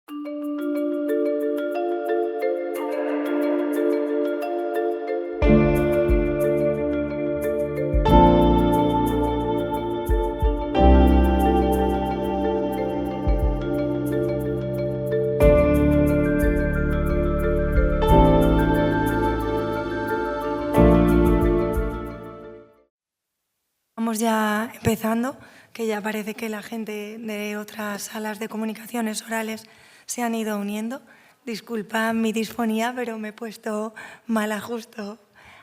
Estamos ya empezando, que ya parece que la gente de otras salas de comunicaciones orales se han ido uniendo. Disculpa mi disfonía, pero me he puesto mala justo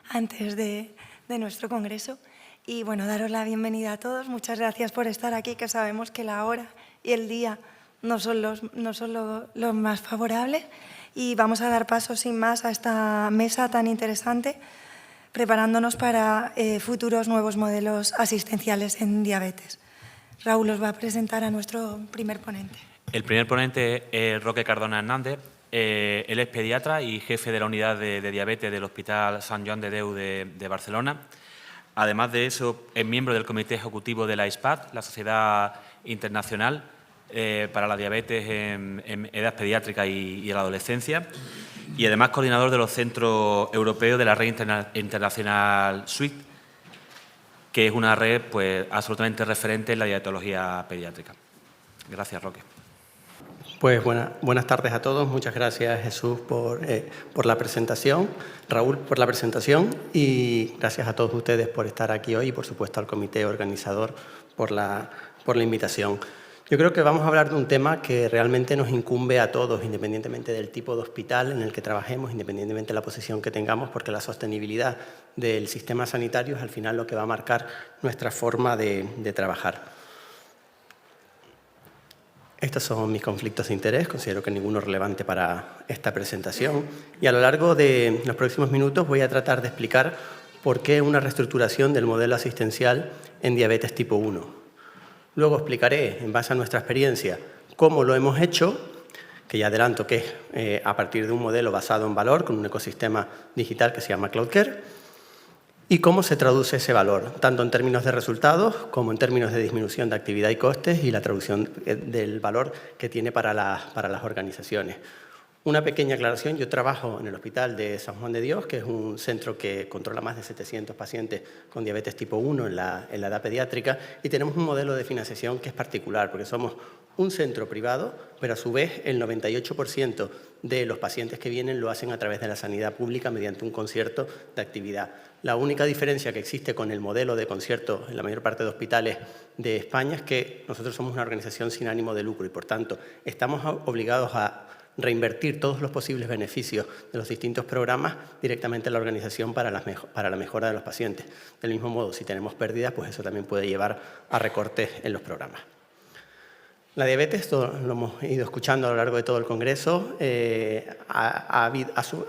antes de nuestro congreso. Y bueno, daros la bienvenida a todos. Muchas gracias por estar aquí, que sabemos que la hora y el día no son los más favorables. Y vamos a dar paso sin más a esta mesa tan interesante, preparándonos para futuros nuevos modelos asistenciales en diabetes. Raúl os va a presentar a nuestro primer ponente. El primer ponente es Roque Cardona Hernández. Él es pediatra y jefe de la unidad de diabetes del Hospital Sant Joan de Déu de Barcelona. Además de eso, es miembro del comité ejecutivo de la ISPAD, la Sociedad Internacional para la Diabetes en Edad Pediátrica y en la Adolescencia, y además coordinador de los centros europeos de la red internacional SWIFT, que es una red pues, absolutamente referente en la diabetología pediátrica. Gracias, Roque. Pues buenas tardes a todos. Muchas gracias, Jesús, por la presentación, Raúl, por la presentación, y gracias a todos ustedes por estar aquí hoy y, por supuesto, al comité organizador por la invitación. Yo creo que vamos a hablar de un tema que realmente nos incumbe a todos, independientemente del tipo de hospital en el que trabajemos, independientemente de la posición que tengamos, porque la sostenibilidad del sistema sanitario es al final lo que va a marcar nuestra forma de trabajar. Estos son mis conflictos de interés, considero que ninguno es relevante para esta presentación, y a lo largo de los próximos minutos voy a tratar de explicar por qué una reestructuración del modelo asistencial en diabetes tipo 1. Luego explicaré, en base a nuestra experiencia, cómo lo hemos hecho, que ya adelanto que es a partir de un modelo basado en valor, con un ecosistema digital que se llama CloudCare, y cómo se traduce ese valor, tanto en términos de resultados como en términos de disminución de actividad y costes y la traducción del valor que tiene para las organizaciones. Una pequeña aclaración, yo trabajo en el Hospital de San Juan de Dios, que es un centro que controla más de 700 pacientes con diabetes tipo 1 en la edad pediátrica, y tenemos un modelo de financiación que es particular, porque somos un centro privado, pero a su vez el 98% de los pacientes que vienen lo hacen a través de la sanidad pública mediante un concierto de actividad. La única diferencia que existe con el modelo de concierto en la mayor parte de hospitales de España es que nosotros somos una organización sin ánimo de lucro y, por tanto, estamos obligados a reinvertir todos los posibles beneficios de los distintos programas directamente a la organización para la mejora de los pacientes. Del mismo modo, si tenemos pérdidas, pues eso también puede llevar a recortes en los programas. La diabetes, esto lo hemos ido escuchando a lo largo de todo el Congreso, ha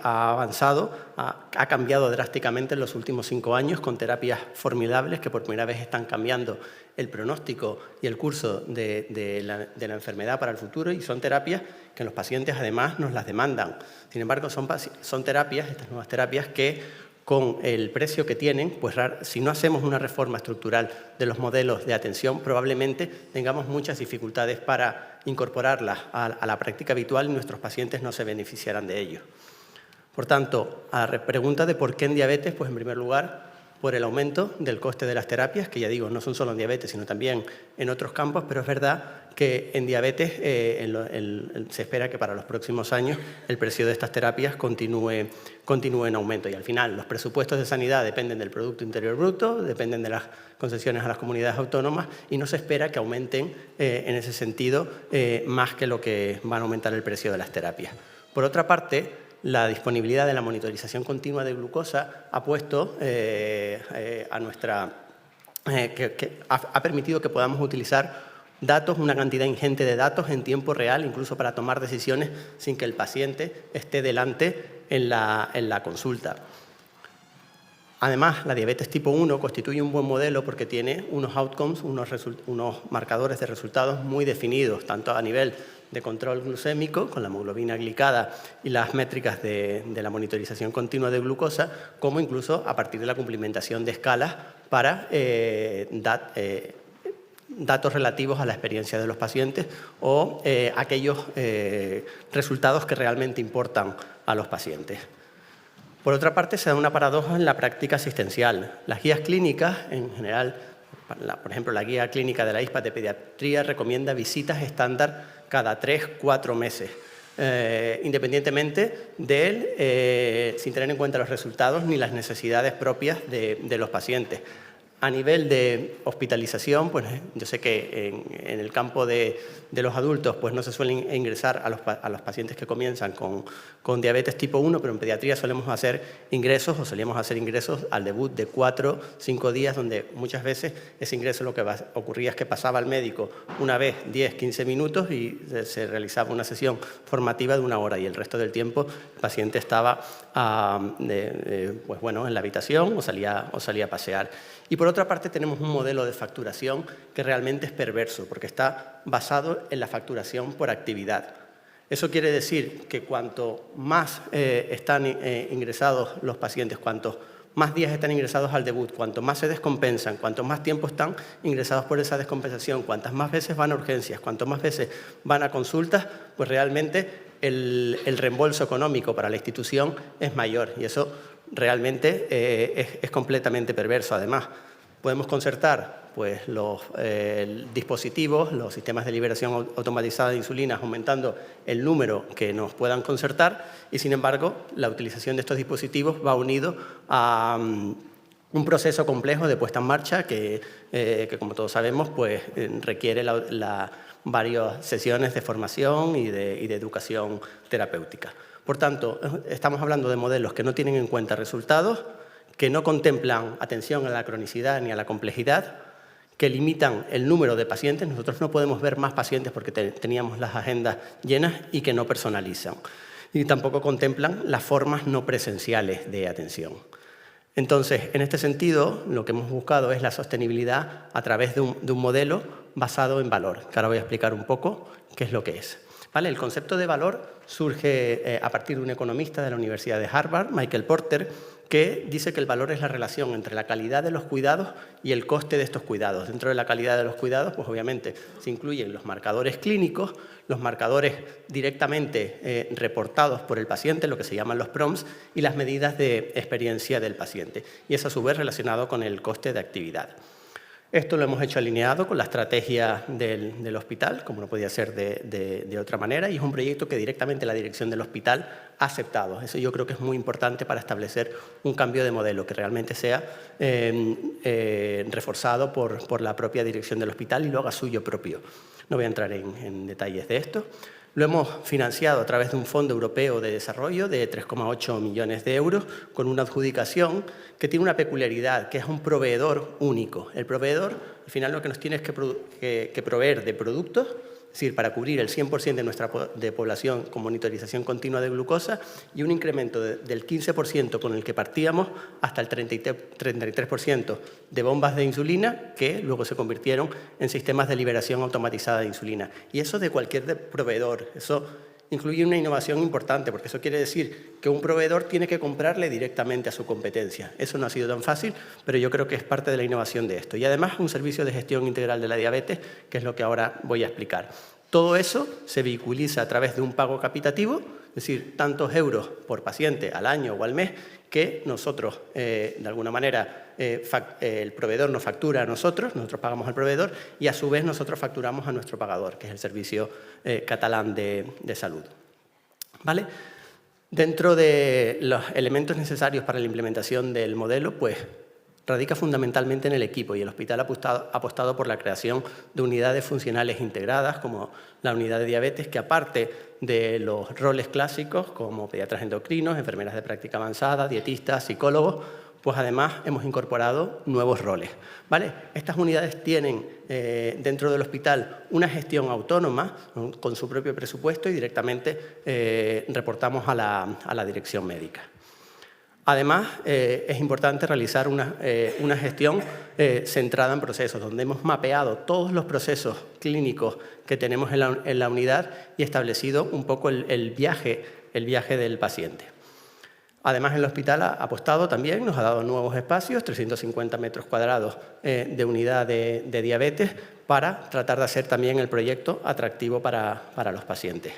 avanzado, ha cambiado drásticamente en los últimos 5 años con terapias formidables que por primera vez están cambiando el pronóstico y el curso de la enfermedad para el futuro, y son terapias que los pacientes además nos las demandan. Sin embargo, son terapias, estas nuevas terapias, que con el precio que tienen, pues si no hacemos una reforma estructural de los modelos de atención, probablemente tengamos muchas dificultades para incorporarlas a la práctica habitual y nuestros pacientes no se beneficiarán de ello. Por tanto, a la pregunta de por qué en diabetes, pues en primer lugar, por el aumento del coste de las terapias, que ya digo, no son solo en diabetes, sino también en otros campos, pero es verdad que en diabetes se espera que para los próximos años el precio de estas terapias continúe en aumento, y al final los presupuestos de sanidad dependen del Producto Interior Bruto, dependen de las concesiones a las comunidades autónomas, y no se espera que aumenten en ese sentido más que lo que van a aumentar el precio de las terapias. Por otra parte, la disponibilidad de la monitorización continua de glucosa ha puesto ha permitido que podamos utilizar datos, una cantidad ingente de datos en tiempo real, incluso para tomar decisiones sin que el paciente esté delante en la consulta. Además, la diabetes tipo 1 constituye un buen modelo porque tiene unos outcomes, unos marcadores de resultados muy definidos, tanto a nivel de control glucémico, con la hemoglobina glicada y las métricas de la monitorización continua de glucosa, como incluso a partir de la cumplimentación de escalas para datos relativos a la experiencia de los pacientes o aquellos resultados que realmente importan a los pacientes. Por otra parte, se da una paradoja en la práctica asistencial. Las guías clínicas, en general, por ejemplo, la guía clínica de la ISPAD de pediatría recomienda visitas estándar cada 3-4 meses, independientemente sin tener en cuenta los resultados ni las necesidades propias de los pacientes. A nivel de hospitalización, pues yo sé que en el campo de los adultos pues no se suelen ingresar a los pacientes que comienzan con diabetes tipo 1, pero en pediatría solemos hacer ingresos o solíamos hacer ingresos al debut de 4-5 días, donde muchas veces ese ingreso lo que ocurría es que pasaba al médico una vez 10-15 minutos y se realizaba una sesión formativa de 1 hora y el resto del tiempo el paciente estaba pues bueno, en la habitación o salía a pasear. Y por otra parte tenemos un modelo de facturación que realmente es perverso porque está basado en la facturación por actividad. Eso quiere decir que cuanto más están ingresados los pacientes, cuanto más días están ingresados al debut, cuanto más se descompensan, cuanto más tiempo están ingresados por esa descompensación, cuantas más veces van a urgencias, cuanto más veces van a consultas, pues realmente el reembolso económico para la institución es mayor y eso realmente es completamente perverso. Además, podemos concertar pues, los dispositivos, los sistemas de liberación automatizada de insulinas, aumentando el número que nos puedan concertar y, sin embargo, la utilización de estos dispositivos va unido a un proceso complejo de puesta en marcha que como todos sabemos, pues, requiere varias sesiones de formación y de educación terapéutica. Por tanto, estamos hablando de modelos que no tienen en cuenta resultados, que no contemplan atención a la cronicidad ni a la complejidad, que limitan el número de pacientes. Nosotros no podemos ver más pacientes porque teníamos las agendas llenas y que no personalizan. Y tampoco contemplan las formas no presenciales de atención. Entonces, en este sentido, lo que hemos buscado es la sostenibilidad a través de un modelo basado en valor, que ahora voy a explicar un poco qué es lo que es. ¿Vale? El concepto de valor surge a partir de un economista de la Universidad de Harvard, Michael Porter, que dice que el valor es la relación entre la calidad de los cuidados y el coste de estos cuidados. Dentro de la calidad de los cuidados, pues obviamente se incluyen los marcadores clínicos, los marcadores directamente reportados por el paciente, lo que se llaman los PROMs, y las medidas de experiencia del paciente. Y es a su vez relacionado con el coste de actividad. Esto lo hemos hecho alineado con la estrategia del hospital, como no podía ser de otra manera, y es un proyecto que directamente la dirección del hospital ha aceptado. Eso yo creo que es muy importante para establecer un cambio de modelo que realmente sea reforzado por la propia dirección del hospital y lo haga suyo propio. No voy a entrar en detalles de esto. Lo hemos financiado a través de un fondo europeo de desarrollo de 3,8 millones de euros con una adjudicación que tiene una peculiaridad, que es un proveedor único. El proveedor, al final, lo que nos tiene es que proveer de productos, es decir, para cubrir el 100% de nuestra población con monitorización continua de glucosa y un incremento del 15% con el que partíamos hasta el 33% de bombas de insulina que luego se convirtieron en sistemas de liberación automatizada de insulina. Y eso de cualquier proveedor, eso incluye una innovación importante porque eso quiere decir que un proveedor tiene que comprarle directamente a su competencia. Eso no ha sido tan fácil, pero yo creo que es parte de la innovación de esto. Y además un servicio de gestión integral de la diabetes, que es lo que ahora voy a explicar. Todo eso se vehiculiza a través de un pago capitativo, es decir, tantos euros por paciente al año o al mes, que nosotros, de alguna manera, el proveedor nos factura a nosotros pagamos al proveedor y a su vez nosotros facturamos a nuestro pagador, que es el Servicio Catalán de Salud. ¿Vale? Dentro de los elementos necesarios para la implementación del modelo, pues radica fundamentalmente en el equipo y el hospital ha apostado por la creación de unidades funcionales integradas como la unidad de diabetes que aparte de los roles clásicos como pediatras endocrinos, enfermeras de práctica avanzada, dietistas, psicólogos, pues además hemos incorporado nuevos roles. ¿Vale? Estas unidades tienen dentro del hospital una gestión autónoma con su propio presupuesto y directamente reportamos a la dirección médica. Además, es importante realizar una gestión centrada en procesos, donde hemos mapeado todos los procesos clínicos que tenemos en la unidad y establecido un poco el viaje del paciente. Además, el hospital ha apostado también, nos ha dado nuevos espacios, 350 metros cuadrados de unidad de diabetes, para tratar de hacer también el proyecto atractivo para los pacientes.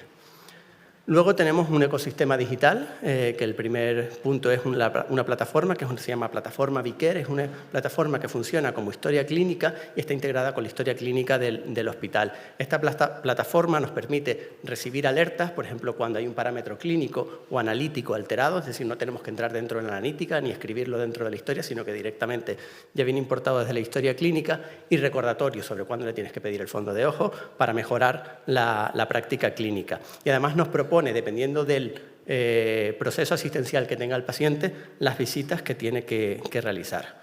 Luego tenemos un ecosistema digital, que el primer punto es una plataforma que se llama Plataforma Vicare. Es una plataforma que funciona como historia clínica y está integrada con la historia clínica del hospital. Esta plataforma nos permite recibir alertas, por ejemplo, cuando hay un parámetro clínico o analítico alterado, es decir, no tenemos que entrar dentro de la analítica ni escribirlo dentro de la historia, sino que directamente ya viene importado desde la historia clínica, y recordatorios sobre cuándo le tienes que pedir el fondo de ojo para mejorar la práctica clínica. Y además nos propone, dependiendo del proceso asistencial que tenga el paciente, las visitas que tiene que realizar.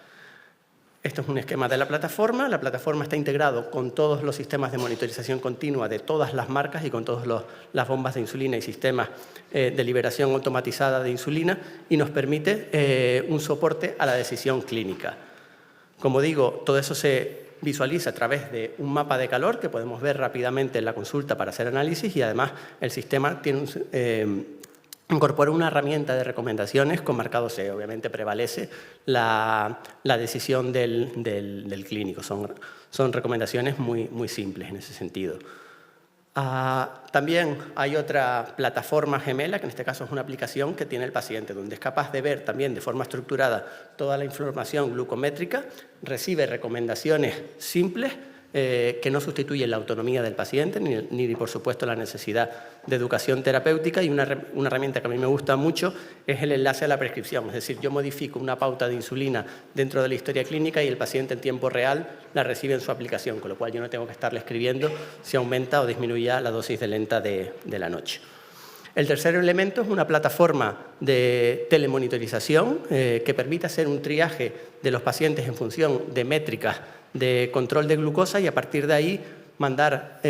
Esto es un esquema de la plataforma. La plataforma está integrado con todos los sistemas de monitorización continua de todas las marcas y con todas las bombas de insulina y sistemas de liberación automatizada de insulina, y nos permite un soporte a la decisión clínica. Como digo, todo eso se visualiza a través de un mapa de calor que podemos ver rápidamente en la consulta para hacer análisis, y además el sistema incorpora una herramienta de recomendaciones con marcado C. Obviamente prevalece la decisión del clínico. Son recomendaciones muy simples en ese sentido. También hay otra plataforma gemela, que en este caso es una aplicación que tiene el paciente, donde es capaz de ver también de forma estructurada toda la información glucométrica, recibe recomendaciones simples que no sustituyen la autonomía del paciente ni por supuesto la necesidad de educación terapéutica, y una herramienta que a mí me gusta mucho es el enlace a la prescripción. Es decir, yo modifico una pauta de insulina dentro de la historia clínica y el paciente en tiempo real la recibe en su aplicación, con lo cual yo no tengo que estarle escribiendo si aumenta o disminuye la dosis de lenta de la noche. El tercer elemento es una plataforma de telemonitorización que permite hacer un triaje de los pacientes en función de métricas de control de glucosa, y a partir de ahí mandar,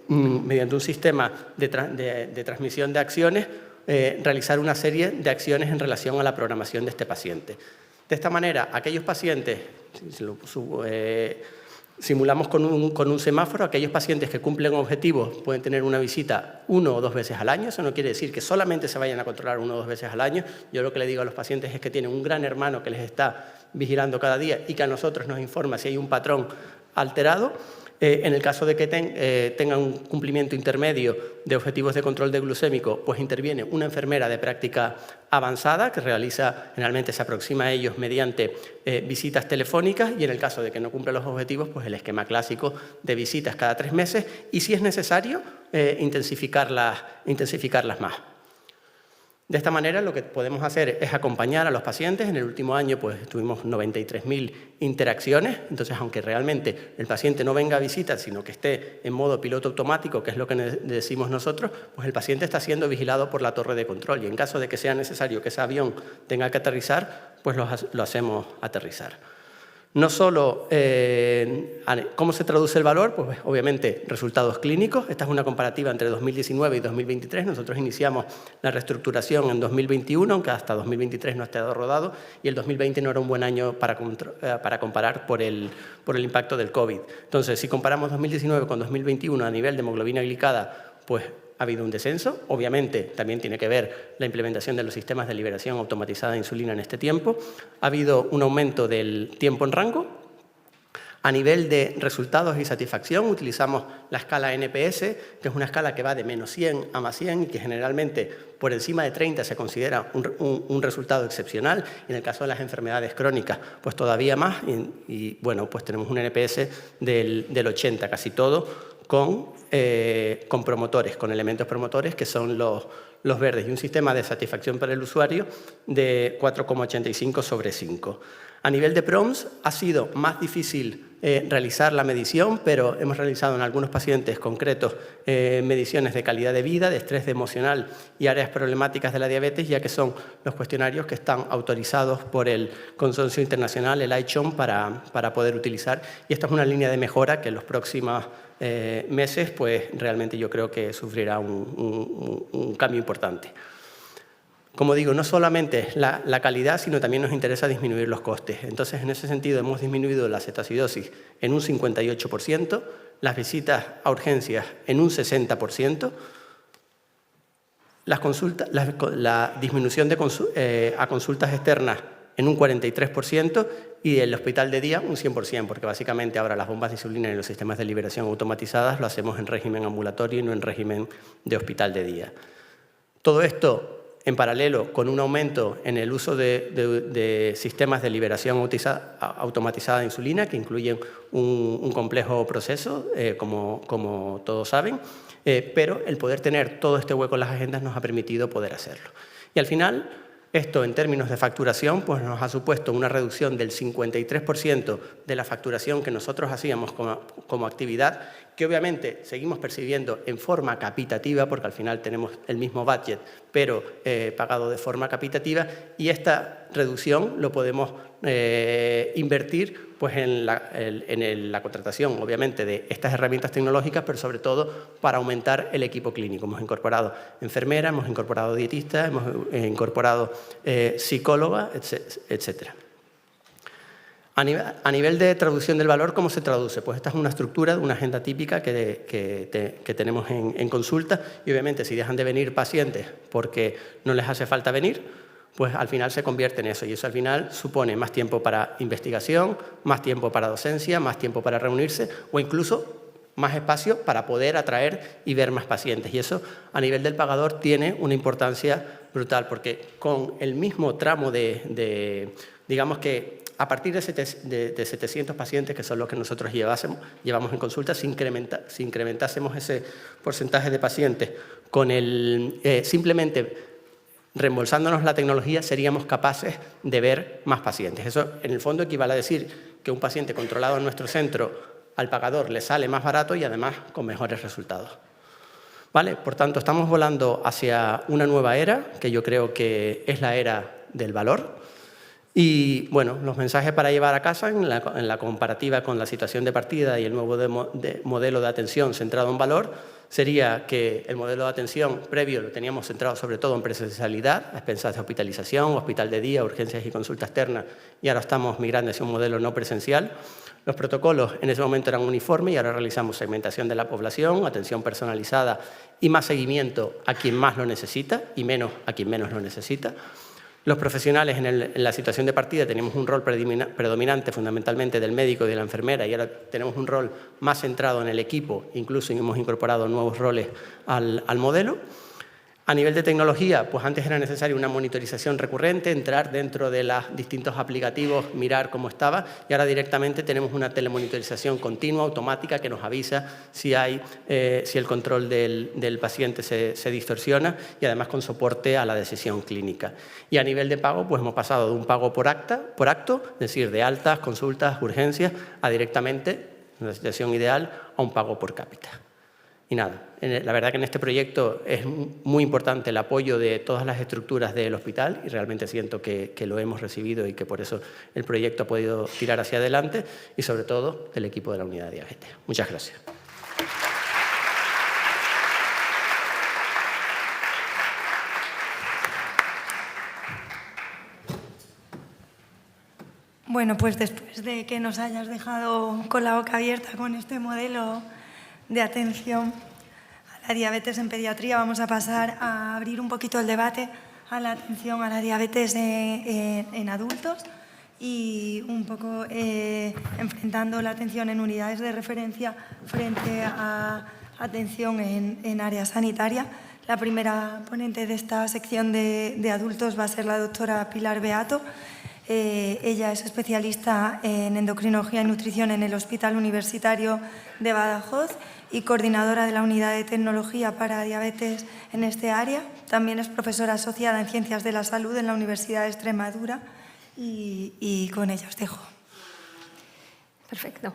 mediante un sistema de transmisión de acciones, realizar una serie de acciones en relación a la programación de este paciente. De esta manera, aquellos pacientes, simulamos con un semáforo, aquellos pacientes que cumplen objetivos pueden tener una visita 1 o 2 veces al año. Eso no quiere decir que solamente se vayan a controlar 1 o 2 veces al año. Yo lo que le digo a los pacientes es que tienen un gran hermano que les está vigilando cada día y que a nosotros nos informa si hay un patrón alterado. En el caso de que tengan un cumplimiento intermedio de objetivos de control de glucémico, pues interviene una enfermera de práctica avanzada que generalmente se aproxima a ellos mediante visitas telefónicas, y en el caso de que no cumpla los objetivos, pues el esquema clásico de visitas cada 3 meses, y si es necesario, intensificarlas más. De esta manera, lo que podemos hacer es acompañar a los pacientes. En el último año pues, tuvimos 93.000 interacciones. Entonces, aunque realmente el paciente no venga a visitar, sino que esté en modo piloto automático, que es lo que decimos nosotros, pues el paciente está siendo vigilado por la torre de control, y en caso de que sea necesario que ese avión tenga que aterrizar, pues lo hacemos aterrizar. No solo cómo se traduce el valor, pues obviamente resultados clínicos. Esta es una comparativa entre 2019 y 2023. Nosotros iniciamos la reestructuración en 2021, aunque hasta 2023 no ha estado rodado, y el 2020 no era un buen año para comparar por el impacto del COVID. Entonces, si comparamos 2019 con 2021 a nivel de hemoglobina glicada, pues ha habido un descenso. Obviamente, también tiene que ver la implementación de los sistemas de liberación automatizada de insulina en este tiempo. Ha habido un aumento del tiempo en rango. A nivel de resultados y satisfacción, utilizamos la escala NPS, que es una escala que va de -100 a +100 y que generalmente por encima de 30 se considera un resultado excepcional. Y en el caso de las enfermedades crónicas, pues todavía más. Y bueno, pues tenemos un NPS del 80, casi todo, con promotores, con elementos promotores que son los verdes, y un sistema de satisfacción para el usuario de 4,85 sobre 5. A nivel de PROMS ha sido más difícil realizar la medición, pero hemos realizado en algunos pacientes concretos mediciones de calidad de vida, de estrés emocional y áreas problemáticas de la diabetes, ya que son los cuestionarios que están autorizados por el Consorcio Internacional, el ICHOM, para poder utilizar. Y esta es una línea de mejora que en los próximos meses, pues realmente yo creo que sufrirá un cambio importante. Como digo, no solamente la calidad, sino también nos interesa disminuir los costes. Entonces, en ese sentido, hemos disminuido la cetoacidosis en un 58%, las visitas a urgencias en un 60%, la disminución a consultas externas en un 43% y el hospital de día un 100%, porque básicamente ahora las bombas de insulina y los sistemas de liberación automatizadas lo hacemos en régimen ambulatorio y no en régimen de hospital de día. Todo esto en paralelo con un aumento en el uso de sistemas de liberación automatizada de insulina, que incluyen un complejo proceso, como todos saben, pero el poder tener todo este hueco en las agendas nos ha permitido poder hacerlo. Y al final, esto en términos de facturación pues nos ha supuesto una reducción del 53% de la facturación que nosotros hacíamos como actividad, que obviamente seguimos percibiendo en forma capitativa, porque al final tenemos el mismo budget, pero pagado de forma capitativa, y esta reducción lo podemos invertir pues, en la contratación, obviamente, de estas herramientas tecnológicas, pero sobre todo para aumentar el equipo clínico. Hemos incorporado enfermeras, hemos incorporado dietistas, hemos incorporado psicólogas, etcétera. A nivel de traducción del valor, ¿cómo se traduce? Pues esta es una estructura de una agenda típica que tenemos en consulta, y obviamente si dejan de venir pacientes porque no les hace falta venir, pues al final se convierte en eso, y eso al final supone más tiempo para investigación, más tiempo para docencia, más tiempo para reunirse o incluso más espacio para poder atraer y ver más pacientes. Y eso a nivel del pagador tiene una importancia brutal, porque con el mismo tramo digamos que a partir de 700 pacientes, que son los que nosotros llevamos en consulta, si incrementásemos ese porcentaje de pacientes con simplemente reembolsándonos la tecnología, seríamos capaces de ver más pacientes. Eso, en el fondo, equivale a decir que un paciente controlado en nuestro centro al pagador le sale más barato y, además, con mejores resultados. ¿Vale? Por tanto, estamos volando hacia una nueva era, que yo creo que es la era del valor. Y, bueno, los mensajes para llevar a casa en la comparativa con la situación de partida y el nuevo modelo de atención centrado en valor, sería que el modelo de atención previo lo teníamos centrado sobre todo en presencialidad, a expensas de hospitalización, hospital de día, urgencias y consulta externa, y ahora estamos migrando hacia un modelo no presencial. Los protocolos en ese momento eran uniformes y ahora realizamos segmentación de la población, atención personalizada y más seguimiento a quien más lo necesita y menos a quien menos lo necesita. Los profesionales en la situación de partida teníamos un rol predominante fundamentalmente del médico y de la enfermera, y ahora tenemos un rol más centrado en el equipo, incluso hemos incorporado nuevos roles al modelo. A nivel de tecnología, pues antes era necesaria una monitorización recurrente, entrar dentro de los distintos aplicativos, mirar cómo estaba, y ahora directamente tenemos una telemonitorización continua, automática, que nos avisa si el control del paciente se distorsiona, y además con soporte a la decisión clínica. Y a nivel de pago, pues hemos pasado de un pago por acto, es decir, de altas, consultas, urgencias, a directamente, en la situación ideal, a un pago por cápita. Y nada, la verdad que en este proyecto es muy importante el apoyo de todas las estructuras del hospital, y realmente siento que lo hemos recibido y que por eso el proyecto ha podido tirar hacia adelante, y sobre todo del equipo de la unidad de diabetes. Muchas gracias. Bueno, pues después de que nos hayas dejado con la boca abierta con este modelo de atención a la diabetes en pediatría, vamos a pasar a abrir un poquito el debate a la atención a la diabetes en adultos y un poco enfrentando la atención en unidades de referencia frente a atención en área sanitaria. La primera ponente de esta sección de adultos va a ser la doctora Pilar Beato. Ella es especialista en endocrinología y nutrición en el Hospital Universitario de Badajoz y coordinadora de la Unidad de Tecnología para Diabetes en este área. También es profesora asociada en Ciencias de la Salud en la Universidad de Extremadura y con ella os dejo. Perfecto.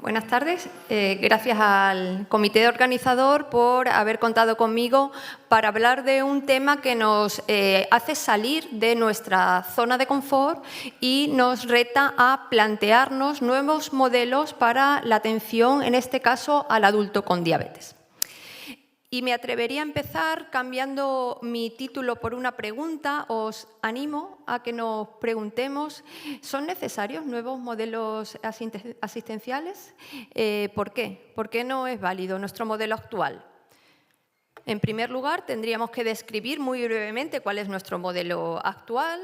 Buenas tardes. Gracias al comité organizador por haber contado conmigo para hablar de un tema que nos hace salir de nuestra zona de confort y nos reta a plantearnos nuevos modelos para la atención, en este caso, al adulto con diabetes. Y me atrevería a empezar cambiando mi título por una pregunta. Os animo a que nos preguntemos, ¿son necesarios nuevos modelos asistenciales? ¿Por qué? ¿Por qué no es válido nuestro modelo actual? En primer lugar, tendríamos que describir muy brevemente cuál es nuestro modelo actual.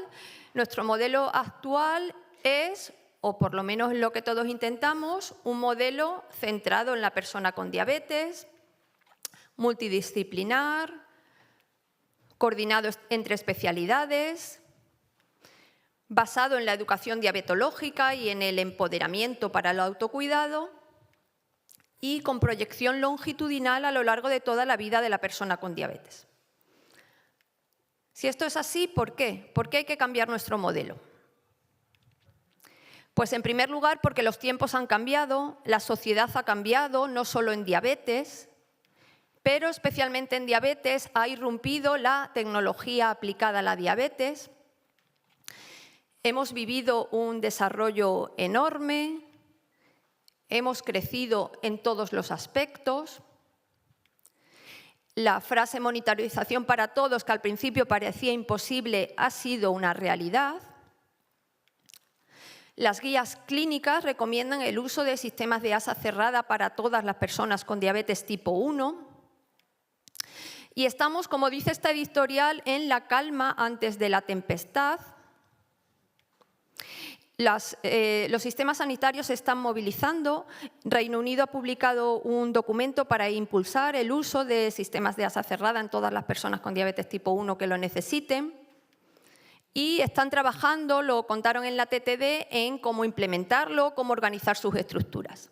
Nuestro modelo actual es, o por lo menos lo que todos intentamos, un modelo centrado en la persona con diabetes, multidisciplinar, coordinado entre especialidades, basado en la educación diabetológica y en el empoderamiento para el autocuidado, y con proyección longitudinal a lo largo de toda la vida de la persona con diabetes. Si esto es así, ¿por qué? ¿Por qué hay que cambiar nuestro modelo? Pues en primer lugar porque los tiempos han cambiado, la sociedad ha cambiado, no solo en diabetes, pero especialmente en diabetes ha irrumpido la tecnología aplicada a la diabetes. Hemos vivido un desarrollo enorme, hemos crecido en todos los aspectos. La frase monitorización para todos, que al principio parecía imposible, ha sido una realidad. Las guías clínicas recomiendan el uso de sistemas de asa cerrada para todas las personas con diabetes tipo 1. Y estamos, como dice esta editorial, en la calma antes de la tempestad. Los sistemas sanitarios se están movilizando. Reino Unido ha publicado un documento para impulsar el uso de sistemas de asa cerrada en todas las personas con diabetes tipo 1 que lo necesiten. Y están trabajando, lo contaron en la TTD, en cómo implementarlo, cómo organizar sus estructuras.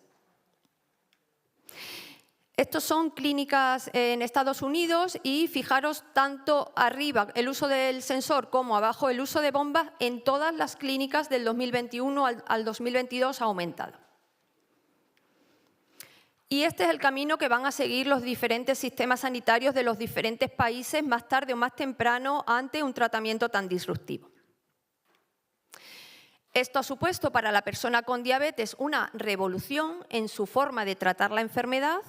Estos son clínicas en Estados Unidos y fijaros tanto arriba el uso del sensor como abajo el uso de bombas en todas las clínicas del 2021 al 2022 ha aumentado. Y este es el camino que van a seguir los diferentes sistemas sanitarios de los diferentes países más tarde o más temprano ante un tratamiento tan disruptivo. Esto ha supuesto para la persona con diabetes una revolución en su forma de tratar la enfermedad,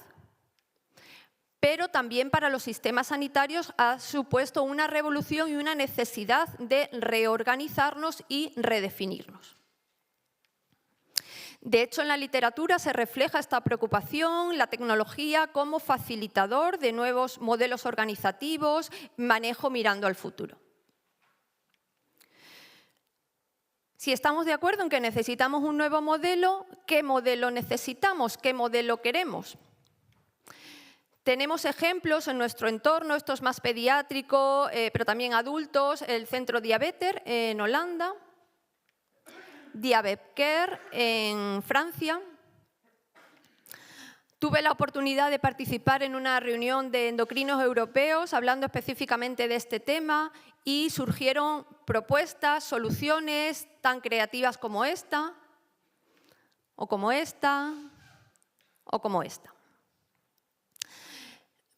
pero también para los sistemas sanitarios ha supuesto una revolución y una necesidad de reorganizarnos y redefinirnos. De hecho, en la literatura se refleja esta preocupación, la tecnología como facilitador de nuevos modelos organizativos, manejo mirando al futuro. Si estamos de acuerdo en que necesitamos un nuevo modelo, ¿qué modelo necesitamos? ¿Qué modelo queremos? Tenemos ejemplos en nuestro entorno, esto es más pediátrico, pero también adultos, el Centro Diabetes en Holanda, Diabetcare en Francia. Tuve la oportunidad de participar en una reunión de endocrinos europeos hablando específicamente de este tema y surgieron propuestas, soluciones tan creativas como esta, o como esta, o como esta.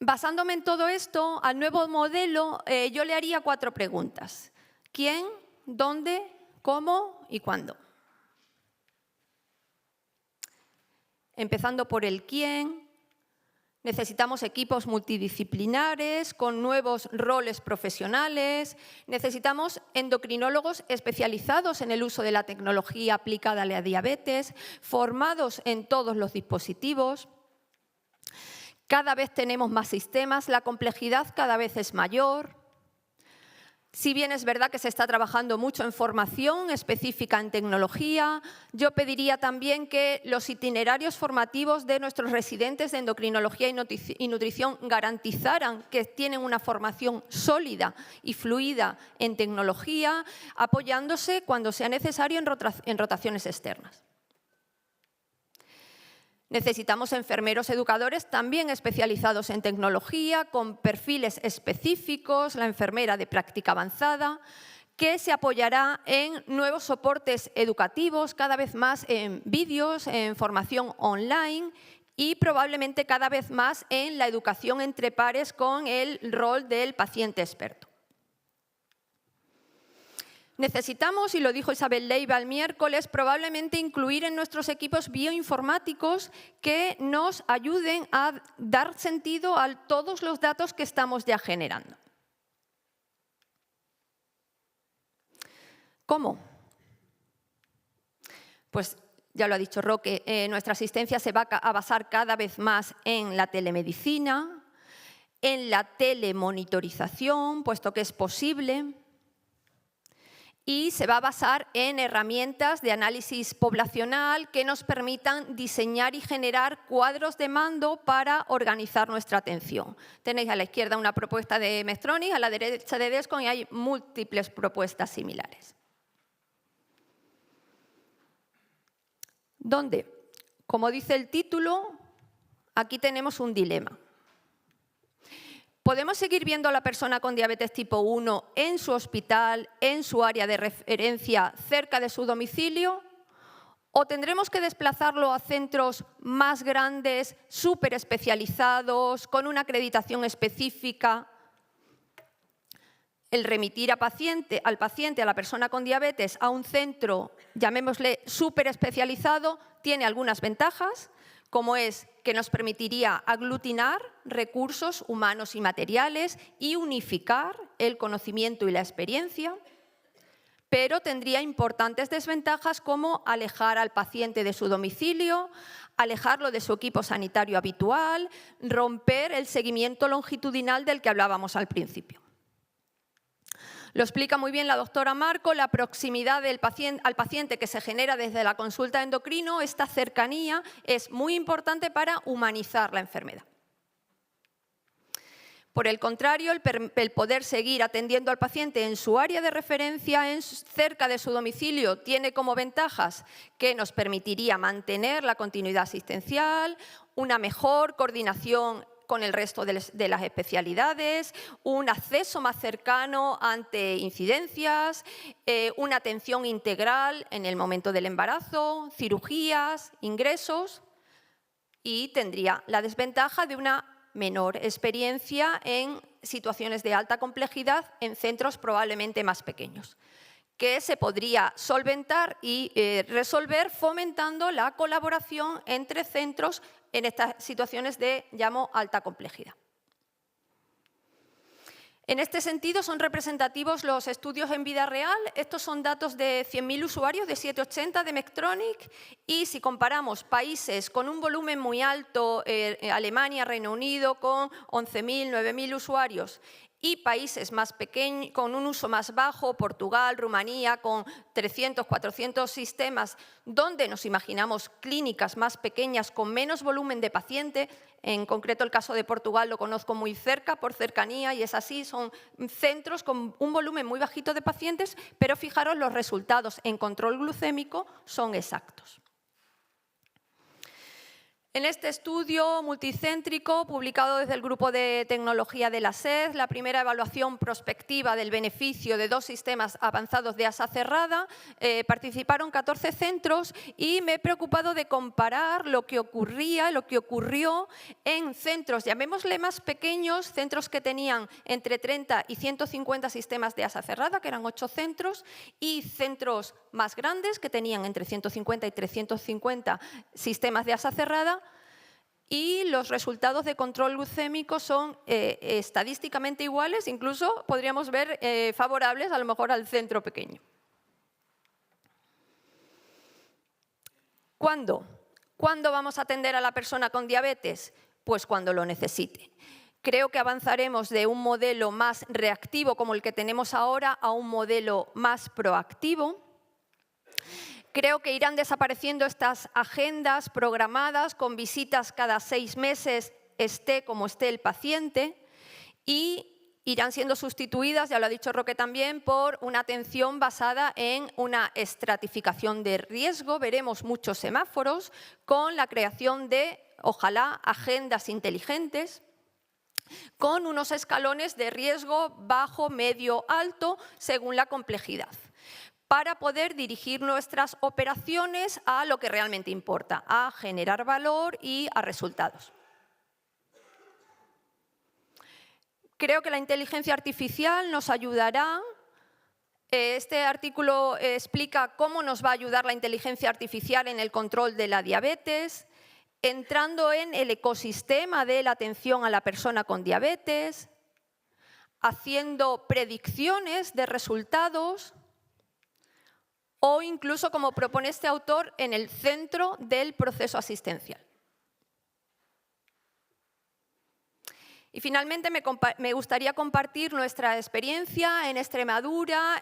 Basándome en todo esto, al nuevo modelo yo le haría 4 preguntas. ¿Quién? ¿Dónde? ¿Cómo? ¿Y cuándo? Empezando por el quién, necesitamos equipos multidisciplinares con nuevos roles profesionales, necesitamos endocrinólogos especializados en el uso de la tecnología aplicada a la diabetes, formados en todos los dispositivos. Cada vez tenemos más sistemas, la complejidad cada vez es mayor. Si bien es verdad que se está trabajando mucho en formación específica en tecnología, yo pediría también que los itinerarios formativos de nuestros residentes de endocrinología y nutrición garantizaran que tienen una formación sólida y fluida en tecnología, apoyándose cuando sea necesario en rotaciones externas. Necesitamos enfermeros educadores también especializados en tecnología, con perfiles específicos, la enfermera de práctica avanzada, que se apoyará en nuevos soportes educativos, cada vez más en vídeos, en formación online y probablemente cada vez más en la educación entre pares con el rol del paciente experto. Necesitamos, y lo dijo Isabel Leiva el miércoles, probablemente incluir en nuestros equipos bioinformáticos que nos ayuden a dar sentido a todos los datos que estamos ya generando. ¿Cómo? Pues ya lo ha dicho Roque, nuestra asistencia se va a basar cada vez más en la telemedicina, en la telemonitorización, puesto que es posible, y se va a basar en herramientas de análisis poblacional que nos permitan diseñar y generar cuadros de mando para organizar nuestra atención. Tenéis a la izquierda una propuesta de Medtronic, a la derecha de Descom, y hay múltiples propuestas similares. Donde, como dice el título, aquí tenemos un dilema. ¿Podemos seguir viendo a la persona con diabetes tipo 1 en su hospital, en su área de referencia, cerca de su domicilio? ¿O tendremos que desplazarlo a centros más grandes, súper especializados, con una acreditación específica? El remitir al paciente, a la persona con diabetes, a un centro, llamémosle súper especializado, tiene algunas ventajas, como es que nos permitiría aglutinar recursos humanos y materiales y unificar el conocimiento y la experiencia, pero tendría importantes desventajas como alejar al paciente de su domicilio, alejarlo de su equipo sanitario habitual, romper el seguimiento longitudinal del que hablábamos al principio. Lo explica muy bien la doctora Marco, la proximidad al paciente que se genera desde la consulta de endocrino, esta cercanía es muy importante para humanizar la enfermedad. Por el contrario, el poder seguir atendiendo al paciente en su área de referencia, cerca de su domicilio, tiene como ventajas que nos permitiría mantener la continuidad asistencial, una mejor coordinación con el resto de las especialidades, un acceso más cercano ante incidencias, una atención integral en el momento del embarazo, cirugías, ingresos, y tendría la desventaja de una menor experiencia en situaciones de alta complejidad en centros probablemente más pequeños, que se podría solventar y resolver fomentando la colaboración entre centros en estas situaciones de, llamo, alta complejidad. En este sentido, son representativos los estudios en vida real. Estos son datos de 100.000 usuarios de 780 de Medtronic, y si comparamos países con un volumen muy alto, Alemania, Reino Unido, con 11.000, 9.000 usuarios, y países más pequeños, con un uso más bajo, Portugal, Rumanía, con 300, 400 sistemas, donde nos imaginamos clínicas más pequeñas con menos volumen de paciente. En concreto, el caso de Portugal lo conozco muy cerca, por cercanía, y es así, son centros con un volumen muy bajito de pacientes, pero fijaros, los resultados en control glucémico son exactos. En este estudio multicéntrico, publicado desde el Grupo de Tecnología de la SED, la primera evaluación prospectiva del beneficio de 2 sistemas avanzados de asa cerrada, participaron 14 centros, y me he preocupado de comparar lo que ocurrió en centros, llamémosle más pequeños, centros que tenían entre 30 y 150 sistemas de asa cerrada, que eran 8 centros, y centros más grandes, que tenían entre 150 y 350 sistemas de asa cerrada, y los resultados de control glucémico son estadísticamente iguales, incluso podríamos ver favorables a lo mejor al centro pequeño. ¿Cuándo? ¿Cuándo vamos a atender a la persona con diabetes? Pues cuando lo necesite. Creo que avanzaremos de un modelo más reactivo como el que tenemos ahora a un modelo más proactivo. Creo que irán desapareciendo estas agendas programadas con visitas cada 6 meses, esté como esté el paciente, y irán siendo sustituidas, ya lo ha dicho Roque también, por una atención basada en una estratificación de riesgo. Veremos muchos semáforos con la creación de, ojalá, agendas inteligentes, con unos escalones de riesgo bajo, medio, alto, según la complejidad, para poder dirigir nuestras operaciones a lo que realmente importa, a generar valor y a resultados. Creo que la inteligencia artificial nos ayudará. Este artículo explica cómo nos va a ayudar la inteligencia artificial en el control de la diabetes, entrando en el ecosistema de la atención a la persona con diabetes, haciendo predicciones de resultados, o incluso, como propone este autor, en el centro del proceso asistencial. Y finalmente me gustaría compartir nuestra experiencia en Extremadura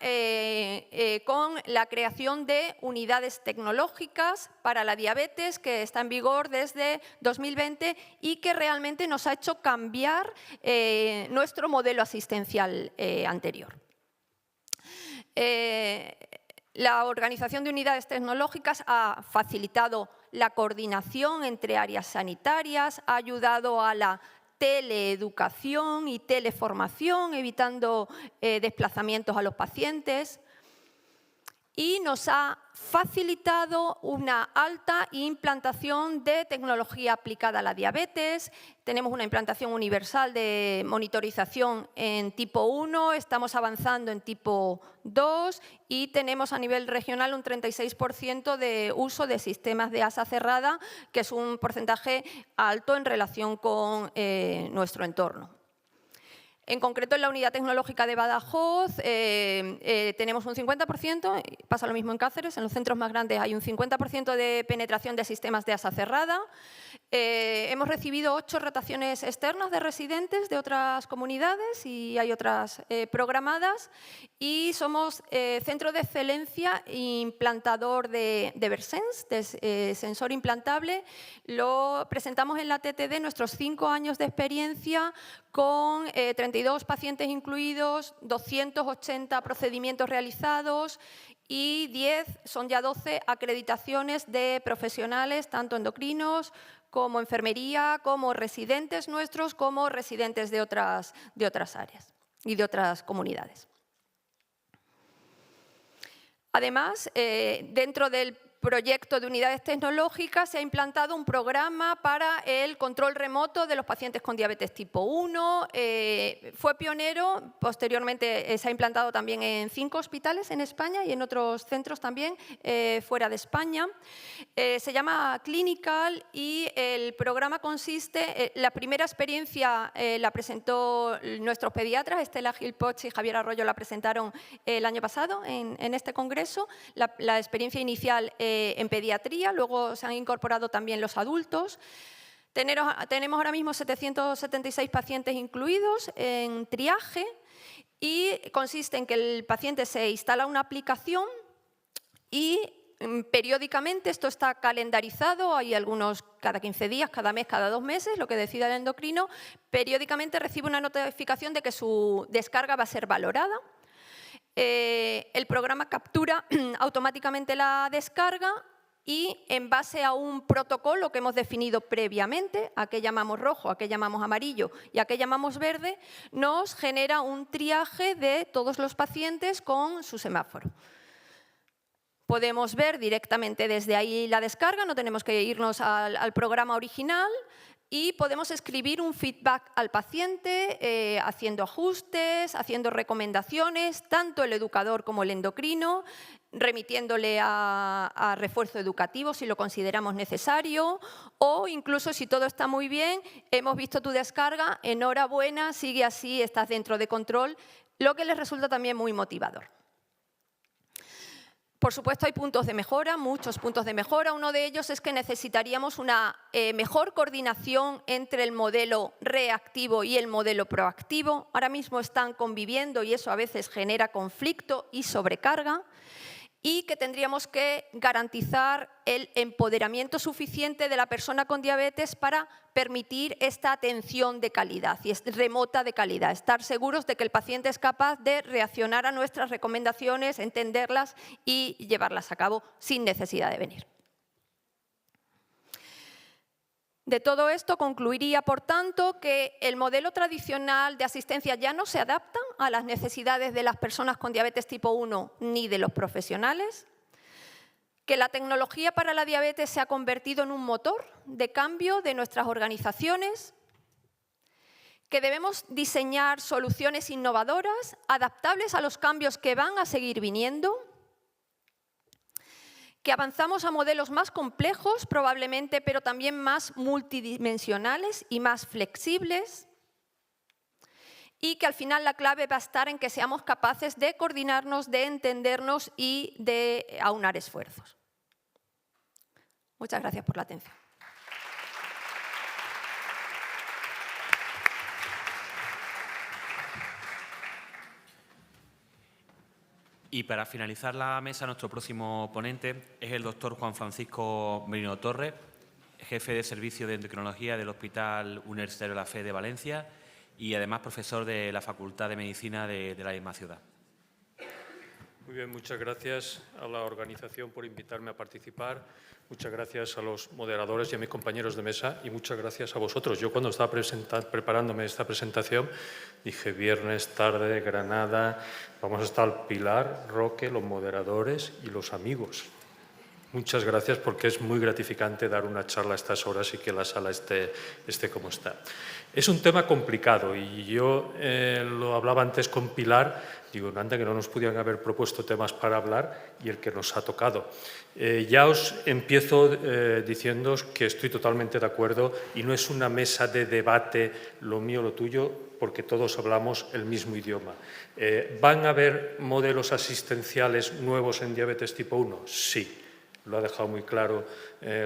con la creación de unidades tecnológicas para la diabetes que está en vigor desde 2020 y que realmente nos ha hecho cambiar nuestro modelo asistencial anterior. La organización de unidades tecnológicas ha facilitado la coordinación entre áreas sanitarias, ha ayudado a la teleeducación y teleformación, evitando desplazamientos a los pacientes, y nos ha facilitado una alta implantación de tecnología aplicada a la diabetes. Tenemos una implantación universal de monitorización en tipo 1, estamos avanzando en tipo 2 y tenemos a nivel regional un 36% de uso de sistemas de asa cerrada, que es un porcentaje alto en relación con nuestro entorno. En concreto, en la unidad tecnológica de Badajoz tenemos un 50%, pasa lo mismo en Cáceres, en los centros más grandes hay un 50% de penetración de sistemas de asa cerrada. Hemos recibido 8 rotaciones externas de residentes de otras comunidades y hay otras programadas. Y somos centro de excelencia implantador de Versense, de sensor implantable. Lo presentamos en la TTD nuestros 5 años de experiencia con 32 pacientes incluidos, 280 procedimientos realizados y 12 acreditaciones de profesionales, tanto endocrinos como enfermería, como residentes nuestros, como residentes de otras áreas y de otras comunidades. Además, dentro del proyecto de unidades tecnológicas se ha implantado un programa para el control remoto de los pacientes con diabetes tipo 1. Fue pionero, posteriormente se ha implantado también en 5 hospitales en España y en otros centros también fuera de España. Se llama Clinical y el programa consiste, la primera experiencia la presentó nuestros pediatras, Estela Gil Poch y Javier Arroyo la presentaron el año pasado en este congreso. La experiencia inicial en pediatría, luego se han incorporado también los adultos. Tenemos ahora mismo 776 pacientes incluidos en triaje y consiste en que el paciente se instala una aplicación y periódicamente, esto está calendarizado, hay algunos cada 15 días, cada mes, cada 2 meses, lo que decida el endocrino, periódicamente recibe una notificación de que su descarga va a ser valorada. El programa captura automáticamente la descarga y en base a un protocolo que hemos definido previamente, a qué llamamos rojo, a qué llamamos amarillo y a qué llamamos verde, nos genera un triaje de todos los pacientes con su semáforo. Podemos ver directamente desde ahí la descarga, no tenemos que irnos al programa original. Y podemos escribir un feedback al paciente, haciendo ajustes, haciendo recomendaciones, tanto el educador como el endocrino, remitiéndole a refuerzo educativo si lo consideramos necesario, o incluso si todo está muy bien, hemos visto tu descarga, enhorabuena, sigue así, estás dentro de control, lo que les resulta también muy motivador. Por supuesto, hay puntos de mejora, muchos puntos de mejora. Uno de ellos es que necesitaríamos una mejor coordinación entre el modelo reactivo y el modelo proactivo. Ahora mismo están conviviendo y eso a veces genera conflicto y sobrecarga. Y que tendríamos que garantizar el empoderamiento suficiente de la persona con diabetes para permitir esta atención de calidad y remota de calidad. Estar seguros de que el paciente es capaz de reaccionar a nuestras recomendaciones, entenderlas y llevarlas a cabo sin necesidad de venir. De todo esto concluiría, por tanto, que el modelo tradicional de asistencia ya no se adapta a las necesidades de las personas con diabetes tipo 1 ni de los profesionales, que la tecnología para la diabetes se ha convertido en un motor de cambio de nuestras organizaciones, que debemos diseñar soluciones innovadoras, adaptables a los cambios que van a seguir viniendo, que avanzamos a modelos más complejos probablemente, pero también más multidimensionales y más flexibles, y que al final la clave va a estar en que seamos capaces de coordinarnos, de entendernos y de aunar esfuerzos. Muchas gracias por la atención. Y para finalizar la mesa, nuestro próximo ponente es el doctor Juan Francisco Merino Torres, jefe de Servicio de Endocrinología del Hospital Universitario de la Fe de Valencia y además profesor de la Facultad de Medicina de la misma ciudad. Muy bien, muchas gracias a la organización por invitarme a participar. Muchas gracias a los moderadores y a mis compañeros de mesa y muchas gracias a vosotros. Yo cuando estaba preparándome esta presentación dije viernes, tarde, Granada, vamos a estar Pilar, Roque, los moderadores y los amigos. Muchas gracias porque es muy gratificante dar una charla a estas horas y que la sala esté como está. Es un tema complicado y yo lo hablaba antes con Pilar, digo, anda que no nos pudieran haber propuesto temas para hablar y el que nos ha tocado. Ya os empiezo diciéndoos que estoy totalmente de acuerdo y no es una mesa de debate lo mío, lo tuyo, porque todos hablamos el mismo idioma. ¿Van a haber modelos asistenciales nuevos en diabetes tipo 1? Sí. Lo ha dejado muy claro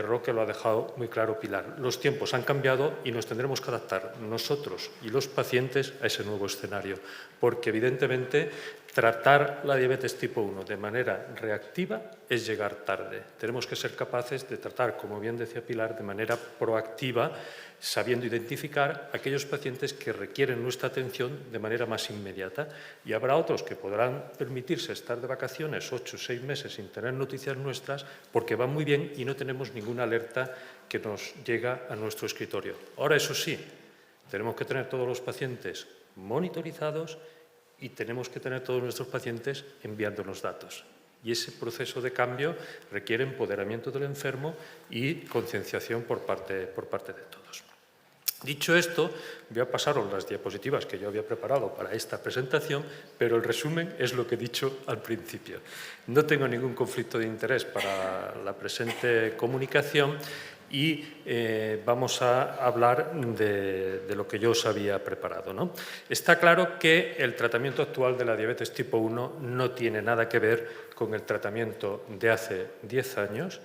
Roque, lo ha dejado muy claro Pilar. Los tiempos han cambiado y nos tendremos que adaptar nosotros y los pacientes a ese nuevo escenario, porque evidentemente tratar la diabetes tipo 1 de manera reactiva es llegar tarde. Tenemos que ser capaces de tratar, como bien decía Pilar, de manera proactiva, sabiendo identificar aquellos pacientes que requieren nuestra atención de manera más inmediata. Y habrá otros que podrán permitirse estar de vacaciones 8 o 6 meses sin tener noticias nuestras porque van muy bien y no tenemos ninguna alerta que nos llega a nuestro escritorio. Ahora, eso sí, tenemos que tener todos los pacientes monitorizados y tenemos que tener todos nuestros pacientes enviándonos datos. Y ese proceso de cambio requiere empoderamiento del enfermo y concienciación por parte de todos. Dicho esto, voy a pasaros las diapositivas que yo había preparado para esta presentación, pero el resumen es lo que he dicho al principio. No tengo ningún conflicto de interés para la presente comunicación y vamos a hablar de lo que yo os había preparado, ¿no? Está claro que el tratamiento actual de la diabetes tipo 1 no tiene nada que ver con el tratamiento de hace 10 años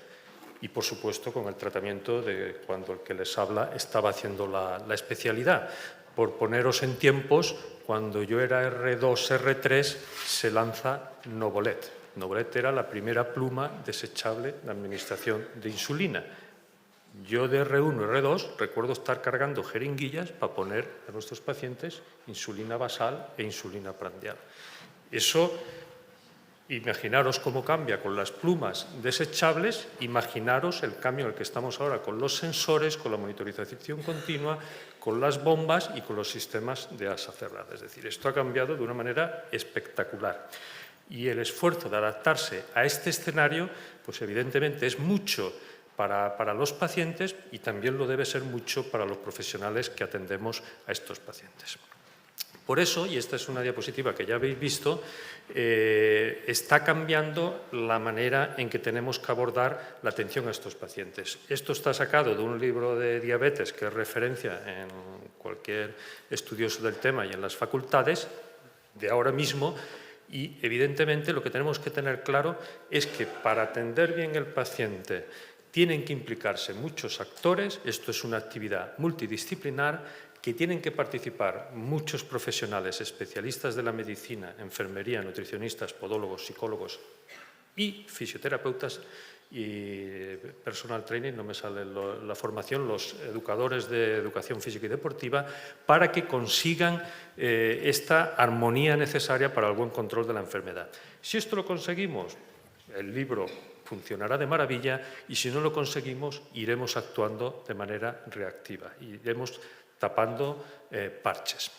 y, por supuesto, con el tratamiento de cuando el que les habla estaba haciendo la especialidad. Por poneros en tiempos, cuando yo era R2, R3, se lanza Novolet. Novolet era la primera pluma desechable de administración de insulina. Yo de R1 y R2 recuerdo estar cargando jeringuillas para poner a nuestros pacientes insulina basal e insulina prandial. Eso, imaginaros cómo cambia con las plumas desechables, imaginaros el cambio en el que estamos ahora con los sensores, con la monitorización continua, con las bombas y con los sistemas de asa cerrada. Es decir, esto ha cambiado de una manera espectacular. Y el esfuerzo de adaptarse a este escenario, pues evidentemente es mucho para los pacientes y también lo debe ser mucho para los profesionales que atendemos a estos pacientes. Por eso, y esta es una diapositiva que ya habéis visto, está cambiando la manera en que tenemos que abordar la atención a estos pacientes. Esto está sacado de un libro de diabetes que es referencia en cualquier estudioso del tema y en las facultades de ahora mismo. Y, evidentemente, lo que tenemos que tener claro es que para atender bien el paciente tienen que implicarse muchos actores. Esto es una actividad multidisciplinar que tienen que participar muchos profesionales, especialistas de la medicina, enfermería, nutricionistas, podólogos, psicólogos y fisioterapeutas y personal training, no me sale la formación, los educadores de educación física y deportiva, para que consigan esta armonía necesaria para el buen control de la enfermedad. Si esto lo conseguimos, el libro funcionará de maravilla y si no lo conseguimos, iremos actuando de manera reactiva, iremos tapando parches.